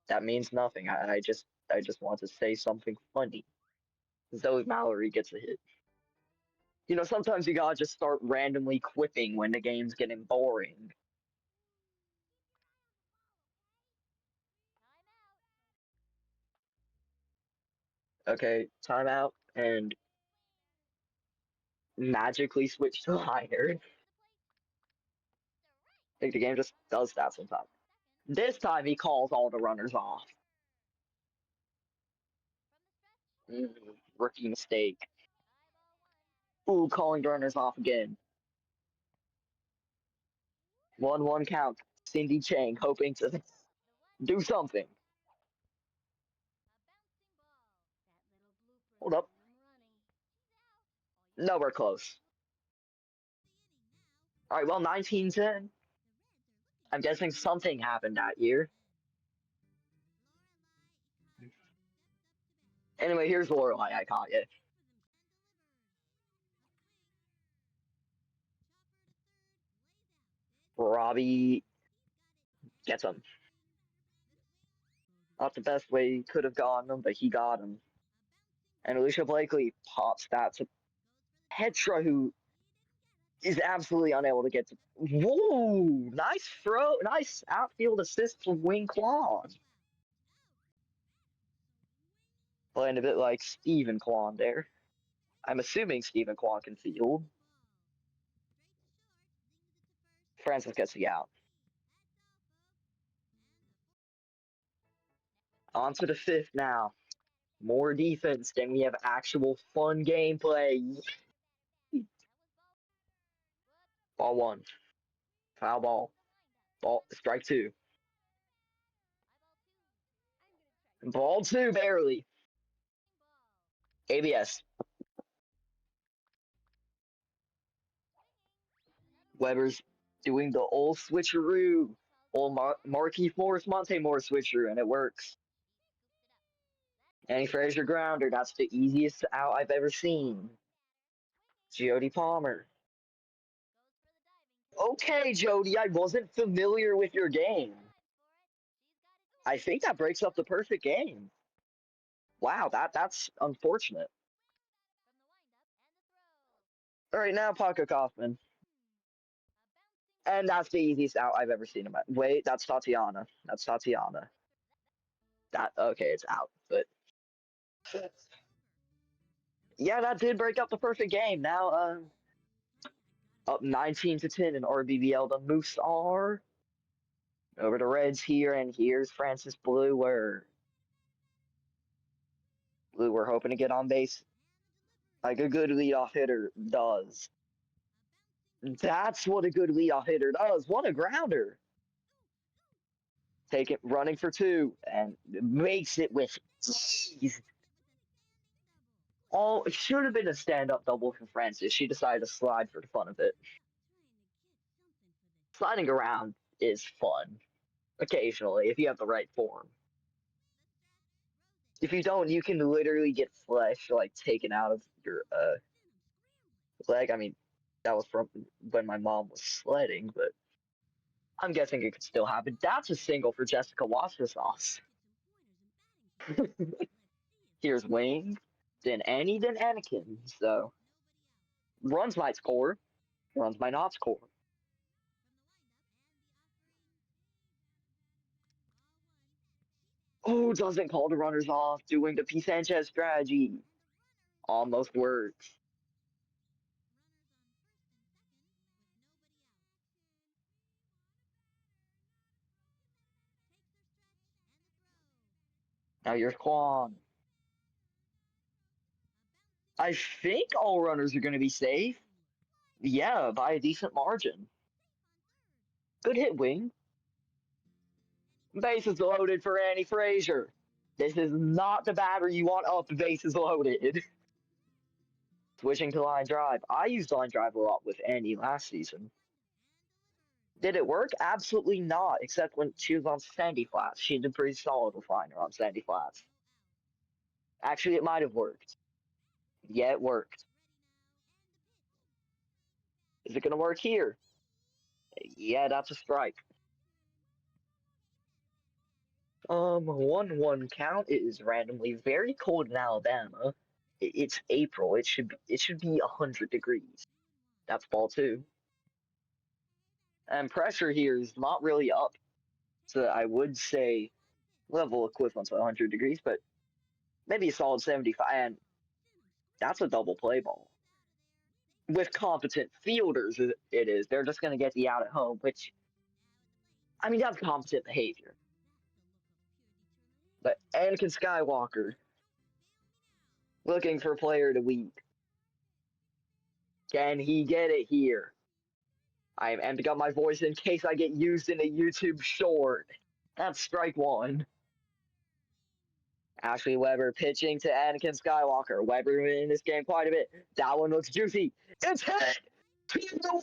That means nothing. I just want to say something funny. Zoe Mallory gets a hit. You know, sometimes you gotta just start randomly quipping when the game's getting boring. Okay, timeout and magically switch to liner. I think the game just does that sometimes. This time he calls all the runners off. Mm, rookie mistake. Ooh, calling the runners off again. 1-1 count. Cindy Chang hoping to do something. Hold up. Nowhere close. All right, well, 19-10. I'm guessing something happened that year. Anyway, here's Lorelai. I caught you. Robbie gets him. Not the best way he could have gotten him, but he got him. And Alicia Blakely pops that to Petra, who is absolutely unable to get to. Whoa! Nice throw. Nice outfield assist from Wing Klon. Playing a bit like Steven Klon there. I'm assuming Steven Klon can field. Francis gets the out. On to the 5th now. More defense, then we have actual fun gameplay. Ball 1. Foul ball. Strike 2. Ball 2, barely. ABS. Weber's doing the old switcheroo. Old Marquis Morris, Monte Morris switcheroo, and it works. Annie Frazier grounder. That's the easiest out I've ever seen. Jody Palmer. Okay, Jody, I wasn't familiar with your game. I think that breaks up the perfect game. Wow, that's unfortunate. All right, now Paco Kaufman. And that's the easiest out I've ever seen him at. Wait, that's Tatiana. That's Tatiana. That okay, it's out. But yeah, that did break up the perfect game. Now up 19-10 in rBBL. The Moose are over the Reds here, and here's Francis Blue. We're hoping to get on base like a good leadoff hitter does. That's what a good leadoff hitter does. What a grounder. Take it, running for two, and makes it with ease. Oh, it should have been a stand-up double for Francis. She decided to slide for the fun of it. Sliding around is fun, occasionally, if you have the right form. If you don't, you can literally get flesh, like, taken out of your, leg. I mean, that was from when my mom was sledding, but I'm guessing it could still happen. That's a single for Jessica Wassersauce. Here's Wing, then Annie, then Anakin. So, runs might score, runs might not score. Oh, doesn't call the runners off, doing the psanchez strategy. Almost works. Now here's Quan. I think all runners are going to be safe. Yeah, by a decent margin. Good hit, Wing. Bases loaded for Annie Frazier. This is not the batter you want up, bases loaded. Switching to line drive. I used line drive a lot with Annie last season. Did it work? Absolutely not, except when she was on sandy flats. She did pretty solid with liner on sandy flats. Actually, it might have worked. Yeah, it worked. Is it going to work here? Yeah, that's a strike. 1-1 count. It is randomly very cold in Alabama. It's April. It should be 100 degrees. That's ball two. And pressure here is not really up. So I would say level equivalent to 100 degrees, but maybe a solid 75. And that's a double play ball. With competent fielders, it is. They're just going to get the out at home, which, I mean, that's competent behavior. But Anakin Skywalker, looking for player of the week. Can he get it here? I am amping up my voice in case I get used in a YouTube short. That's strike one. Ashley Weber pitching to Anakin Skywalker. Weber in this game quite a bit. That one looks juicy. It's hit to the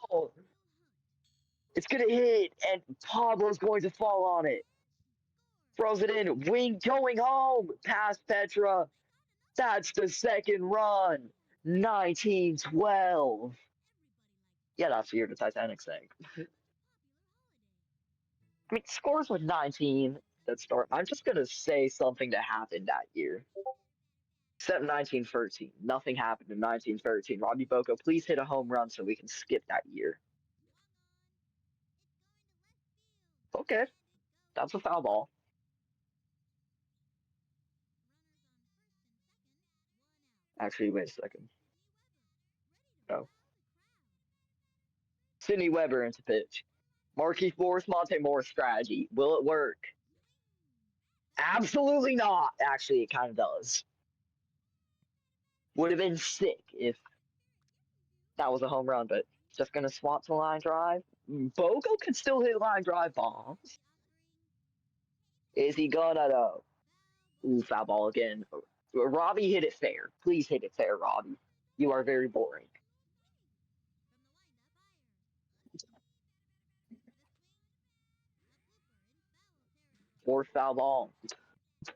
wall. It's going to hit, and Pablo's going to fall on it. Throws it in. Wing going home. Past Petra. That's the second run. 1912. Yeah, that's the year the Titanic sank. I mean, scores with 19 that start. I'm just going to say something that happened that year. Except 1913. Nothing happened in 1913. Robbie Boko, please hit a home run so we can skip that year. Okay. That's a foul ball. Actually, wait a second. No. Sidney Weber into pitch. Marquise Morris, Monte Morris strategy. Will it work? Absolutely not. Actually, it kind of does. Would have been sick if that was a home run, but just going to swap to line drive. Bogo can still hit line drive bombs. Is he gonna, though? Ooh, foul ball again. Robbie, hit it fair. Please hit it fair, Robbie. You are very boring. Fourth foul ball. If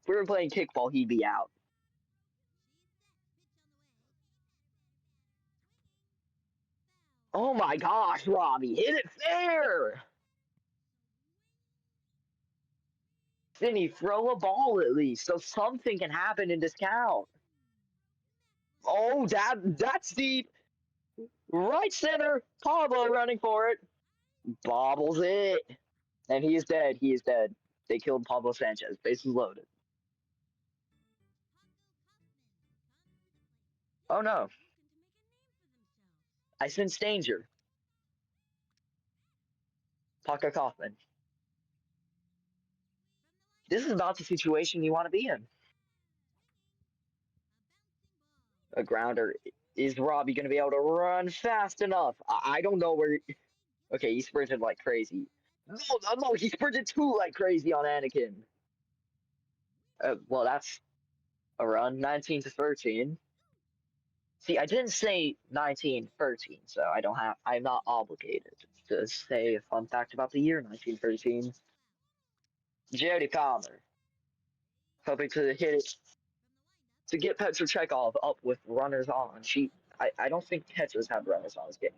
we were playing kickball, he'd be out. Oh my gosh, Robbie, hit it fair! Finney, throw a ball at least, so something can happen in this count. Oh, that's deep. Right center. Pablo running for it. Bobbles it. And he is dead. He is dead. They killed Pablo Sanchez. Bases loaded. Oh no. I sense danger. Tucker Kaufman. This is not the situation you want to be in. A grounder Is Robbie going to be able to run fast enough? I don't know where. Okay, he sprinted like crazy. No, he sprinted too like crazy on Anakin. Well, that's a run, 19-13. See, I didn't say 1913, so I don't have. I'm not obligated to say a fun fact about the year 1913. Jody Palmer, hoping to hit it to get Petra Chekhov up with runners on. I don't think Petra's had runners on this game.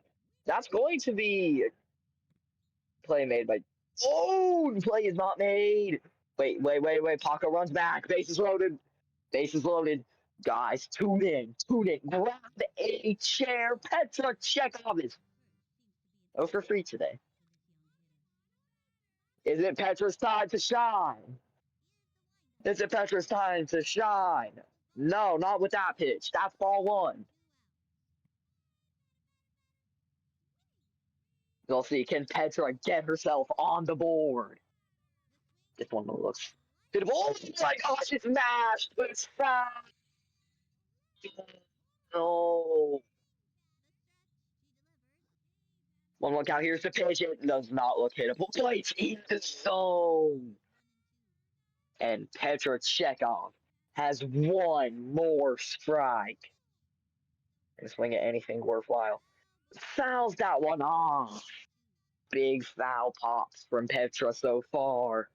That's going to be a play made by. Oh, the play is not made. Wait. Paco runs back. Bases loaded. Bases loaded. Guys, tune in. Grab a chair. Petra Chekhov is 0 for 3 today. Is it Petra's time to shine? Is it Petra's time to shine? No, not with that pitch. That's ball one. We'll see. Can Petra get herself on the board? This one looks good. Oh my gosh, it's mashed, but it's fast. No. One look out. Here's the pitch. It does not look hittable. Plates in the zone. And Petra Chekhov has one more strike. And swing at anything worthwhile. Fouls that one off. Big foul pops from Petra so far.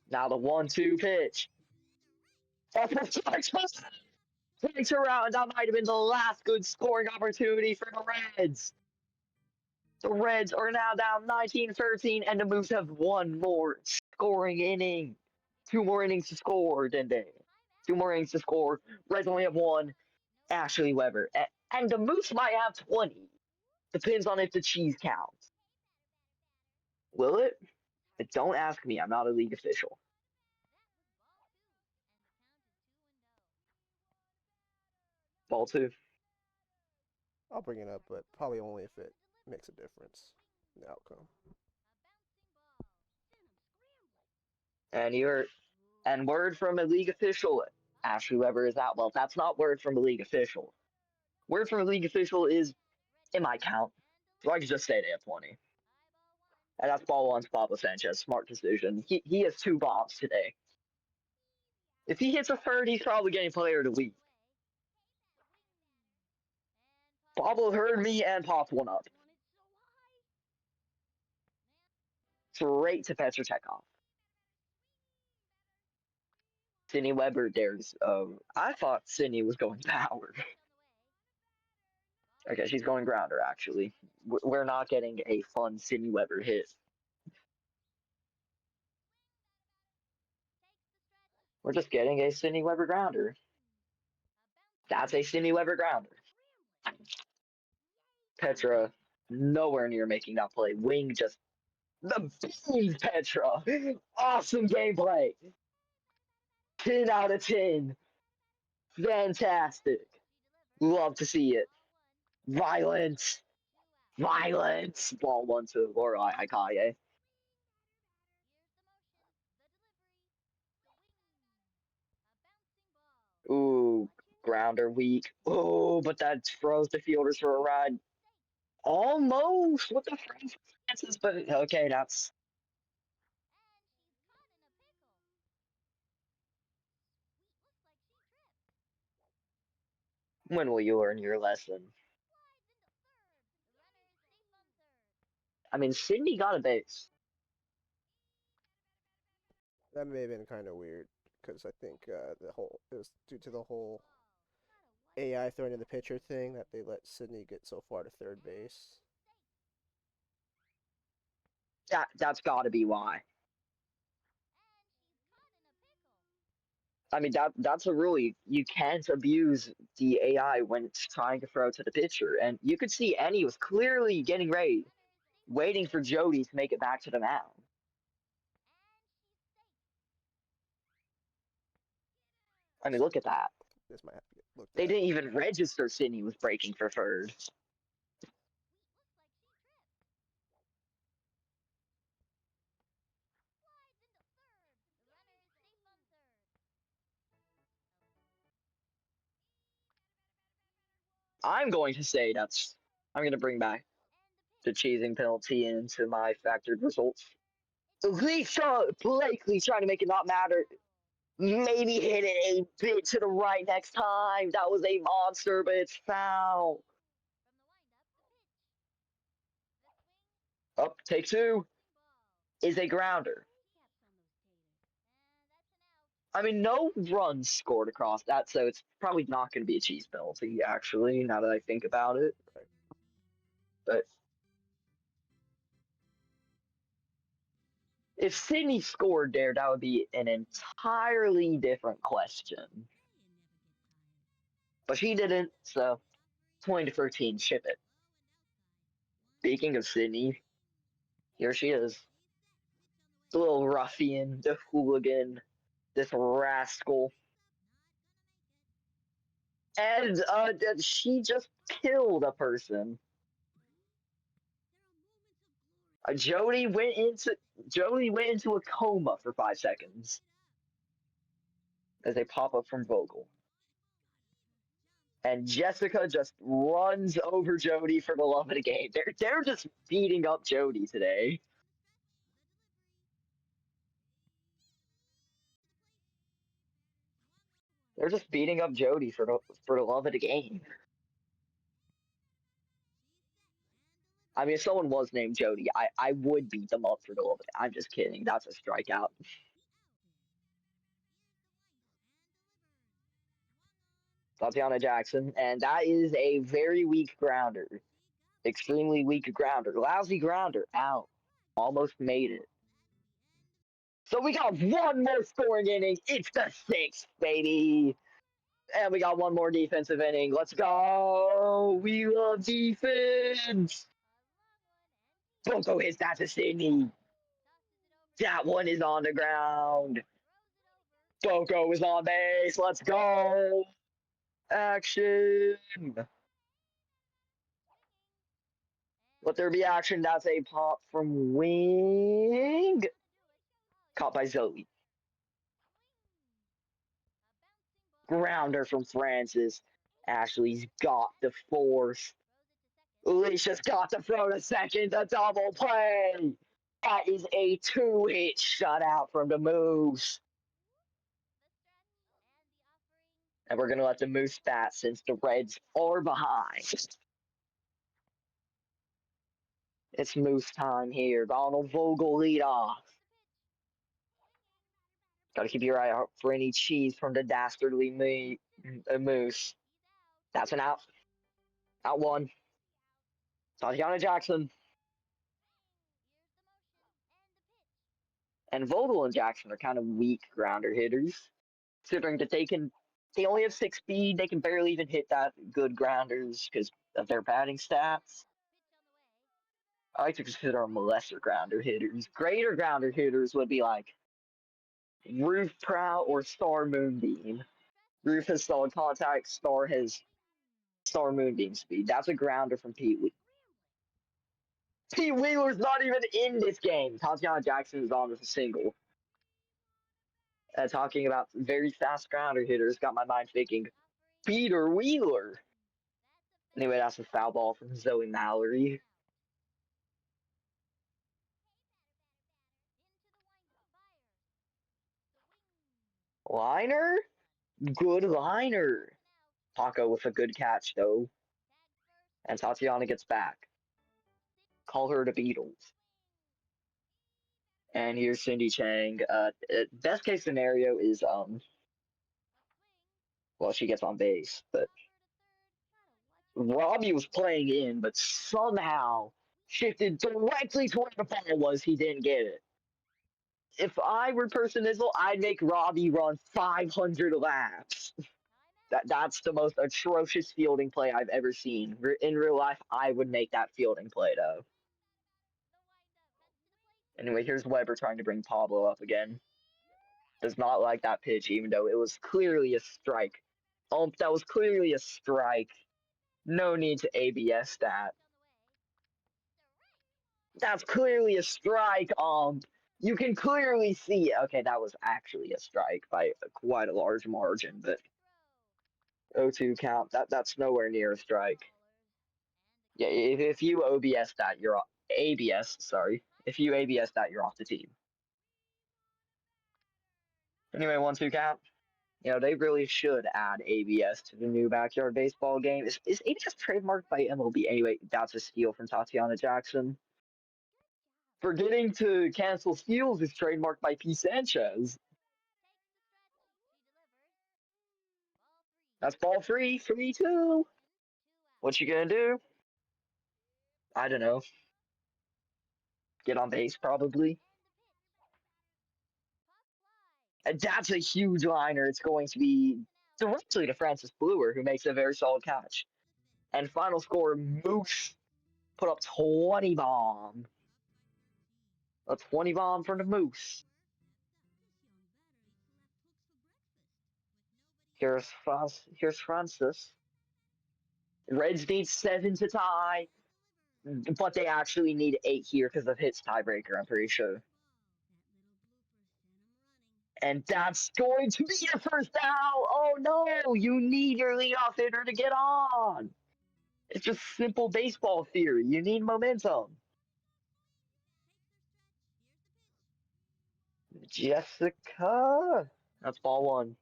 Now the 1-2 pitch. Takes her out, and that might have been the last good scoring opportunity for the Reds. The Reds are now down 19-13, and the Moose have one more scoring inning. Two more innings to score, Dende. Two more innings to score. Reds only have one. Ashley Weber. And the Moose might have 20. Depends on if the cheese counts. Will it? Don't ask me. I'm not a league official. Ball two. I'll bring it up, but probably only if it makes a difference in the outcome. And word from a league official, Ashley Weber is out. Well, that's not word from a league official. Word from a league official is it might count. So I can just say they have 20. And that's ball one, Pablo Sanchez. Smart decision. He has 2 bombs today. If he hits a third, he's probably getting player of the week. Pablo heard me and popped one up. Straight to Petra Chekhov. Sydney Weber dares. I thought Sydney was going power. Okay, she's going grounder, actually. We're not getting a fun Sydney Weber hit. We're just getting a Sydney Weber grounder. That's a Sydney Weber grounder. Petra nowhere near making that play. Wing just the beans, Petra. Awesome gameplay. 10 out of 10. Fantastic. Love to see it. Violence. Ball one to Laura Akaye. Ooh, grounder weak. Oh, but that throws the fielders for a ride. Almost with the chances, but okay, that's. When will you learn your lesson? I mean, Sydney got a base. That may have been kind of weird because I think it was due to the whole AI throwing to the pitcher thing that they let Sydney get so far to third base. That's got to be why. I mean, that's a really, you can't abuse the AI when it's trying to throw to the pitcher. And you could see Annie was clearly getting ready, waiting for Jody to make it back to the mound. I mean, look at that. This might have to get looked They at. didn't even register Sydney was breaking for third. I'm going to say I'm going to bring back the cheesing penalty into my factored results. Blakely trying to make it not matter. Maybe hit it a bit to the right next time. That was a monster, but it's foul. Up, take two is a grounder. I mean, no runs scored across that, so it's probably not going to be a cheese penalty, actually, now that I think about it. But if Sydney scored there, that would be an entirely different question. But she didn't, so 20 to 13, ship it. Speaking of Sydney, here she is. The little ruffian, the hooligan, this rascal. And she just killed a person. Jody went into a coma for 5 seconds as they pop up from Vogel. And Jessica just runs over Jody for the love of the game. They're just beating up Jody today. They're just beating up Jody for the love of the game. I mean, if someone was named Jody, I would beat them up for the love of it. I'm just kidding. That's a strikeout. Tatiana Jackson, and that is a very weak grounder. Extremely weak grounder. Lousy grounder. Out. Almost made it. So we got one more scoring inning. It's the 6th, baby. And we got one more defensive inning. Let's go. We love defense. Bronco hits that to Sydney. That one is on the ground. Boko is on base. Let's go. Action. Let there be action. That's a pop from Wing. Caught by Zoe. Grounder from Francis. Ashley's got the force. Alicia's got the throw to second. A double play. That is a 2-hit shutout from the Moose. And we're going to let the Moose bat since the Reds are behind. It's Moose time here. Donald Vogel lead off. Got to keep your eye out for any cheese from the dastardly Moose. That's an out. Out one. Tatiana Jackson. And Vogel and Jackson are kind of weak grounder hitters. Considering that they only have 6 speed, they can barely even hit that good grounders because of their batting stats. I like to consider them lesser grounder hitters. Greater grounder hitters would be like Roof Prow or Star Moonbeam. Roof has solid contact, Star has Star Moonbeam speed. That's a grounder from Pete Wheeler. Pete Wheeler's not even in this game. Tatiana Jackson is on with a single. Talking about very fast grounder hitters got my mind thinking Peter Wheeler. Anyway, that's a foul ball from Zoe Mallory. Liner? Good liner. Paco with a good catch, though. And Tatiana gets back. Call her the Beatles. And here's Cindy Chang. Best case scenario is, well, she gets on base, but Robbie was playing in, but somehow shifted directly to where the ball was. He didn't get it. If I were personizzle, I'd make Robbie run 500 laps. That's the most atrocious fielding play I've ever seen. In real life, I would make that fielding play, though. Anyway, here's Weber trying to bring Pablo up again. Does not like that pitch, even though it was clearly a strike. That was clearly a strike. No need to ABS that. That's clearly a strike. You can clearly see it. Okay, that was actually a strike by quite a large margin, but 0-2 count. That's nowhere near a strike. Yeah, if you OBS that, you're off. ABS, sorry. If you ABS that, you're off the team. Anyway, 1-2 count. You know, they really should add ABS to the new backyard baseball game. Is ABS trademarked by MLB? Anyway, that's a steal from Tatiana Jackson. Forgetting to cancel steals is trademarked by Psanchez. That's ball 3, 3-2. What you gonna do? I don't know. Get on base, probably. And that's a huge liner. It's going to be directly to Francis Bluer, who makes a very solid catch. And final score, Moose put up 20 bomb. A 20 bomb from the Moose. Here's Francis. Reds need 7 to tie, but they actually need 8 here because of hits tiebreaker, I'm pretty sure. And that's going to be your first out. Oh no, you need your leadoff hitter to get on. It's just simple baseball theory. You need momentum. Jessica. That's ball 1.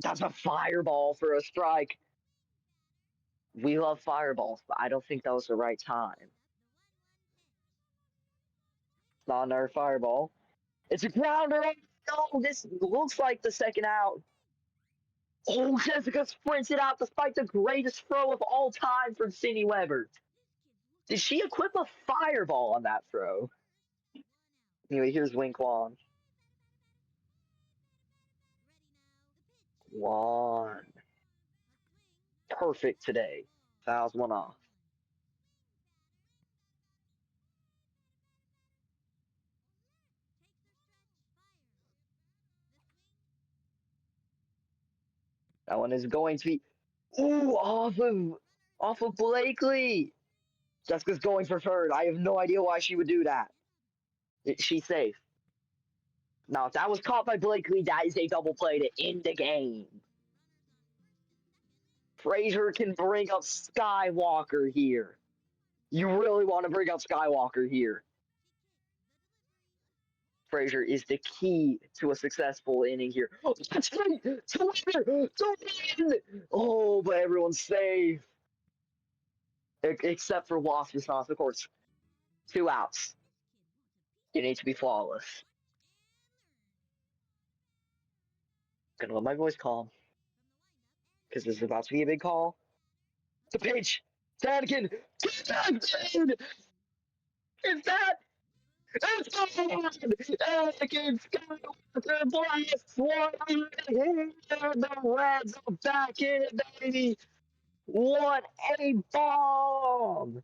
That's a fireball for a strike. We love fireballs, but I don't think that was the right time. Not another fireball. It's a grounder. No, this looks like the second out. Oh, Jessica sprints it out despite the greatest throw of all time from Cindy Weber. Did she equip a fireball on that throw? Anyway, here's Wing Kwan. Kwan. Perfect today. Fouls one off. That one is going to be off of Blakely. Jessica's going for third. I have no idea why she would do that. She's safe. Now, if that was caught by Blakely, that is a double play to end the game. Frazier can bring up Skywalker here. You really want to bring up Skywalker here. Frazier is the key to a successful inning here. Oh, that's right! To win! Oh, but everyone's safe. Except for Wasp response, of course. 2 outs. You need to be flawless. Gonna let my voice calm. Because this is about to be a big call. The pitch! Anakin! Is that? It's gone! Anakin Skywalker blasts one here. The Reds are back in it, baby! What a bomb!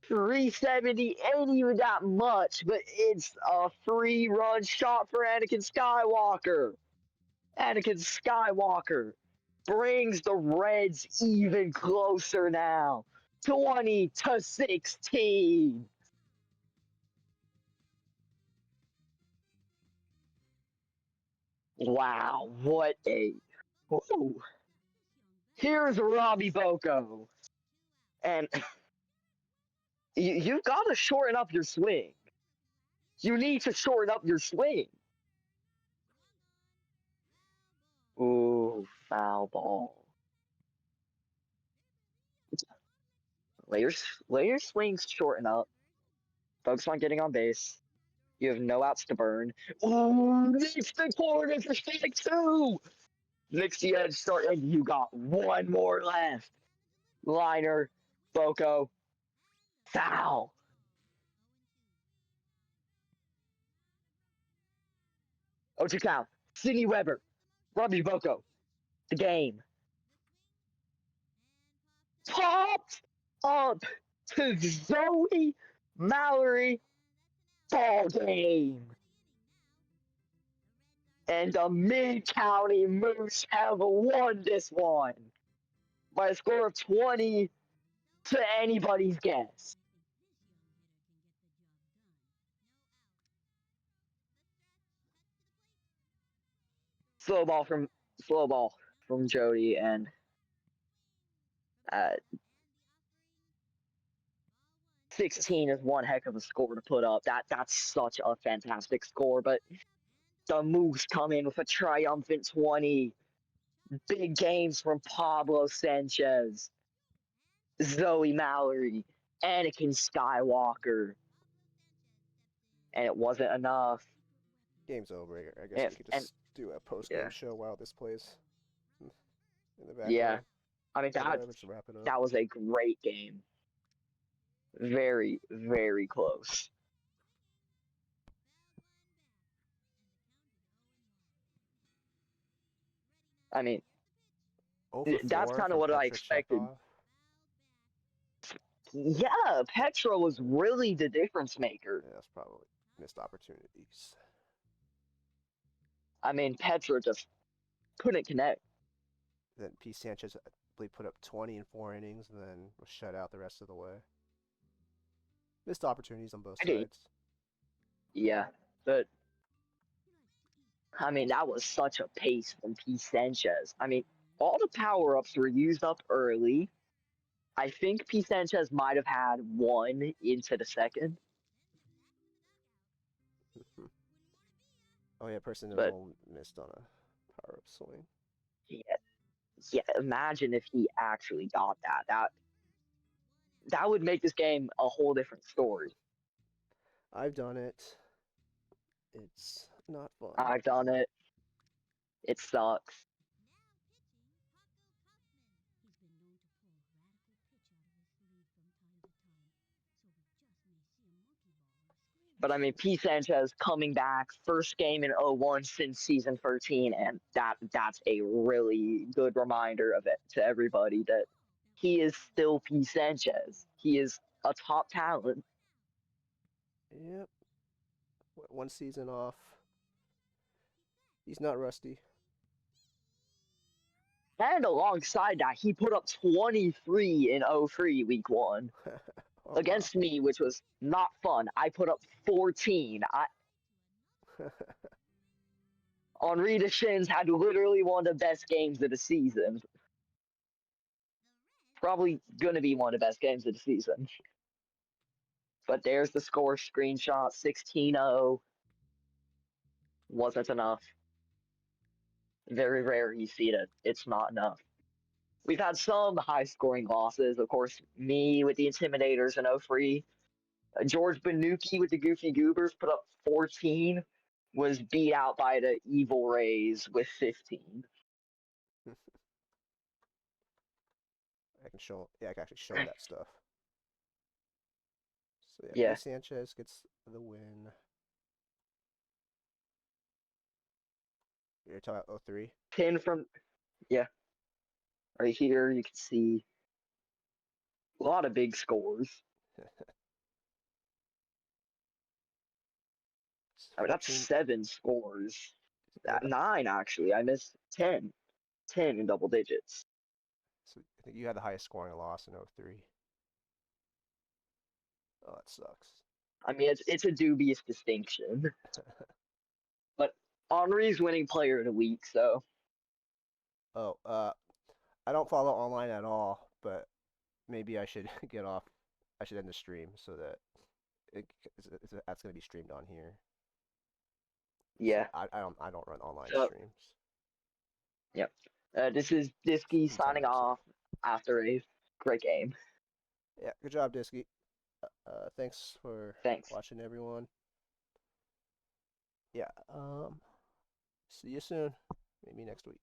370 ain't even that much, but it's a 3-run shot for Anakin Skywalker. Anakin Skywalker brings the Reds even closer now. 20-16. Wow, what a... Whoa. Here's Robbie Boko. And you've got to shorten up your swing. You need to shorten up your swing. Ooh, foul ball. Let your swings shorten up. Focus on getting on base. You have no outs to burn. Ooh, Nick's the corner for strike 2. Nick's the edge start, and you got 1 more left. Liner, Boko, foul. Oh, count. Sidney Weber, Robbie Boko, the game. Popped up to Zoe Mallory, ball game. And the Mid-County Moose have won this one by a score of 20 to anybody's guess. slow ball from Jody, and uh, 16 is one heck of a score to put up. That's such a fantastic score. But the Moose come in with a triumphant 20. Big games from Pablo Sanchez, Zoe Mallory, Anakin Skywalker, and it wasn't enough. Game's over. I guess And, we could and just do a post-game yeah, show while this plays in the yeah. background. I mean Just wrap it up. that was a great game. Very, very close. I mean, 0 for that's 4 kind of from what I Petra expected. Chekhov. Yeah, Petra was really the difference maker. Yeah, that's probably missed opportunities. I mean, Petra just couldn't connect. Then Sanchez, I believe, put up 20 in 4 innings and then was shut out the rest of the way. Missed opportunities on both sides. Yeah, but I mean, that was such a pace from Sanchez. I mean, all the power ups were used up early. I think Sanchez might have had one into the second, Oh yeah, but personizzle missed on a power-up swing. yeah, yeah. Imagine if he actually got that. That would make this game a whole different story. I've done it. It's not fun. I've done it. It sucks. But I mean, Sanchez coming back, first game in 01 since season 13, and that's a really good reminder of it to everybody that he is still Sanchez. He is a top talent. Yep. One season off. He's not rusty. And alongside that, he put up 23 in 03 week one Oh, against me, which was not fun. I put up 14. wow. Henri Deschamps had literally one of the best games of the season. Probably going to be one of the best games of the season. But there's the score screenshot, 16-0. Wasn't enough. Very rare you see it. It's not enough. We've had some high-scoring losses. Of course, me with the Intimidators in 03. George Benuki with the Goofy Goobers put up 14. Was beat out by the Evil Rays with 15. I can show. Yeah, I can actually show that stuff. So yeah, Yeah. Sanchez gets the win. You're talking about 03? 10 from, yeah. Right here, you can see a lot of big scores. I mean, that's 7 scores. Yeah. 9, actually. I missed 10. 10 in double digits. So I think you had the highest scoring loss in 03. Oh, that sucks. I mean, it's a dubious distinction. But Henri's winning player of the week, so. Oh, I don't follow online at all, but maybe I should get off. I should end the stream so that that's gonna be streamed on here. Yeah. So I don't run online streams. Yep. This is Disky signing off after a great game. Yeah, good job, Disky. Thanks for watching, everyone. Yeah. See you soon. Maybe next week.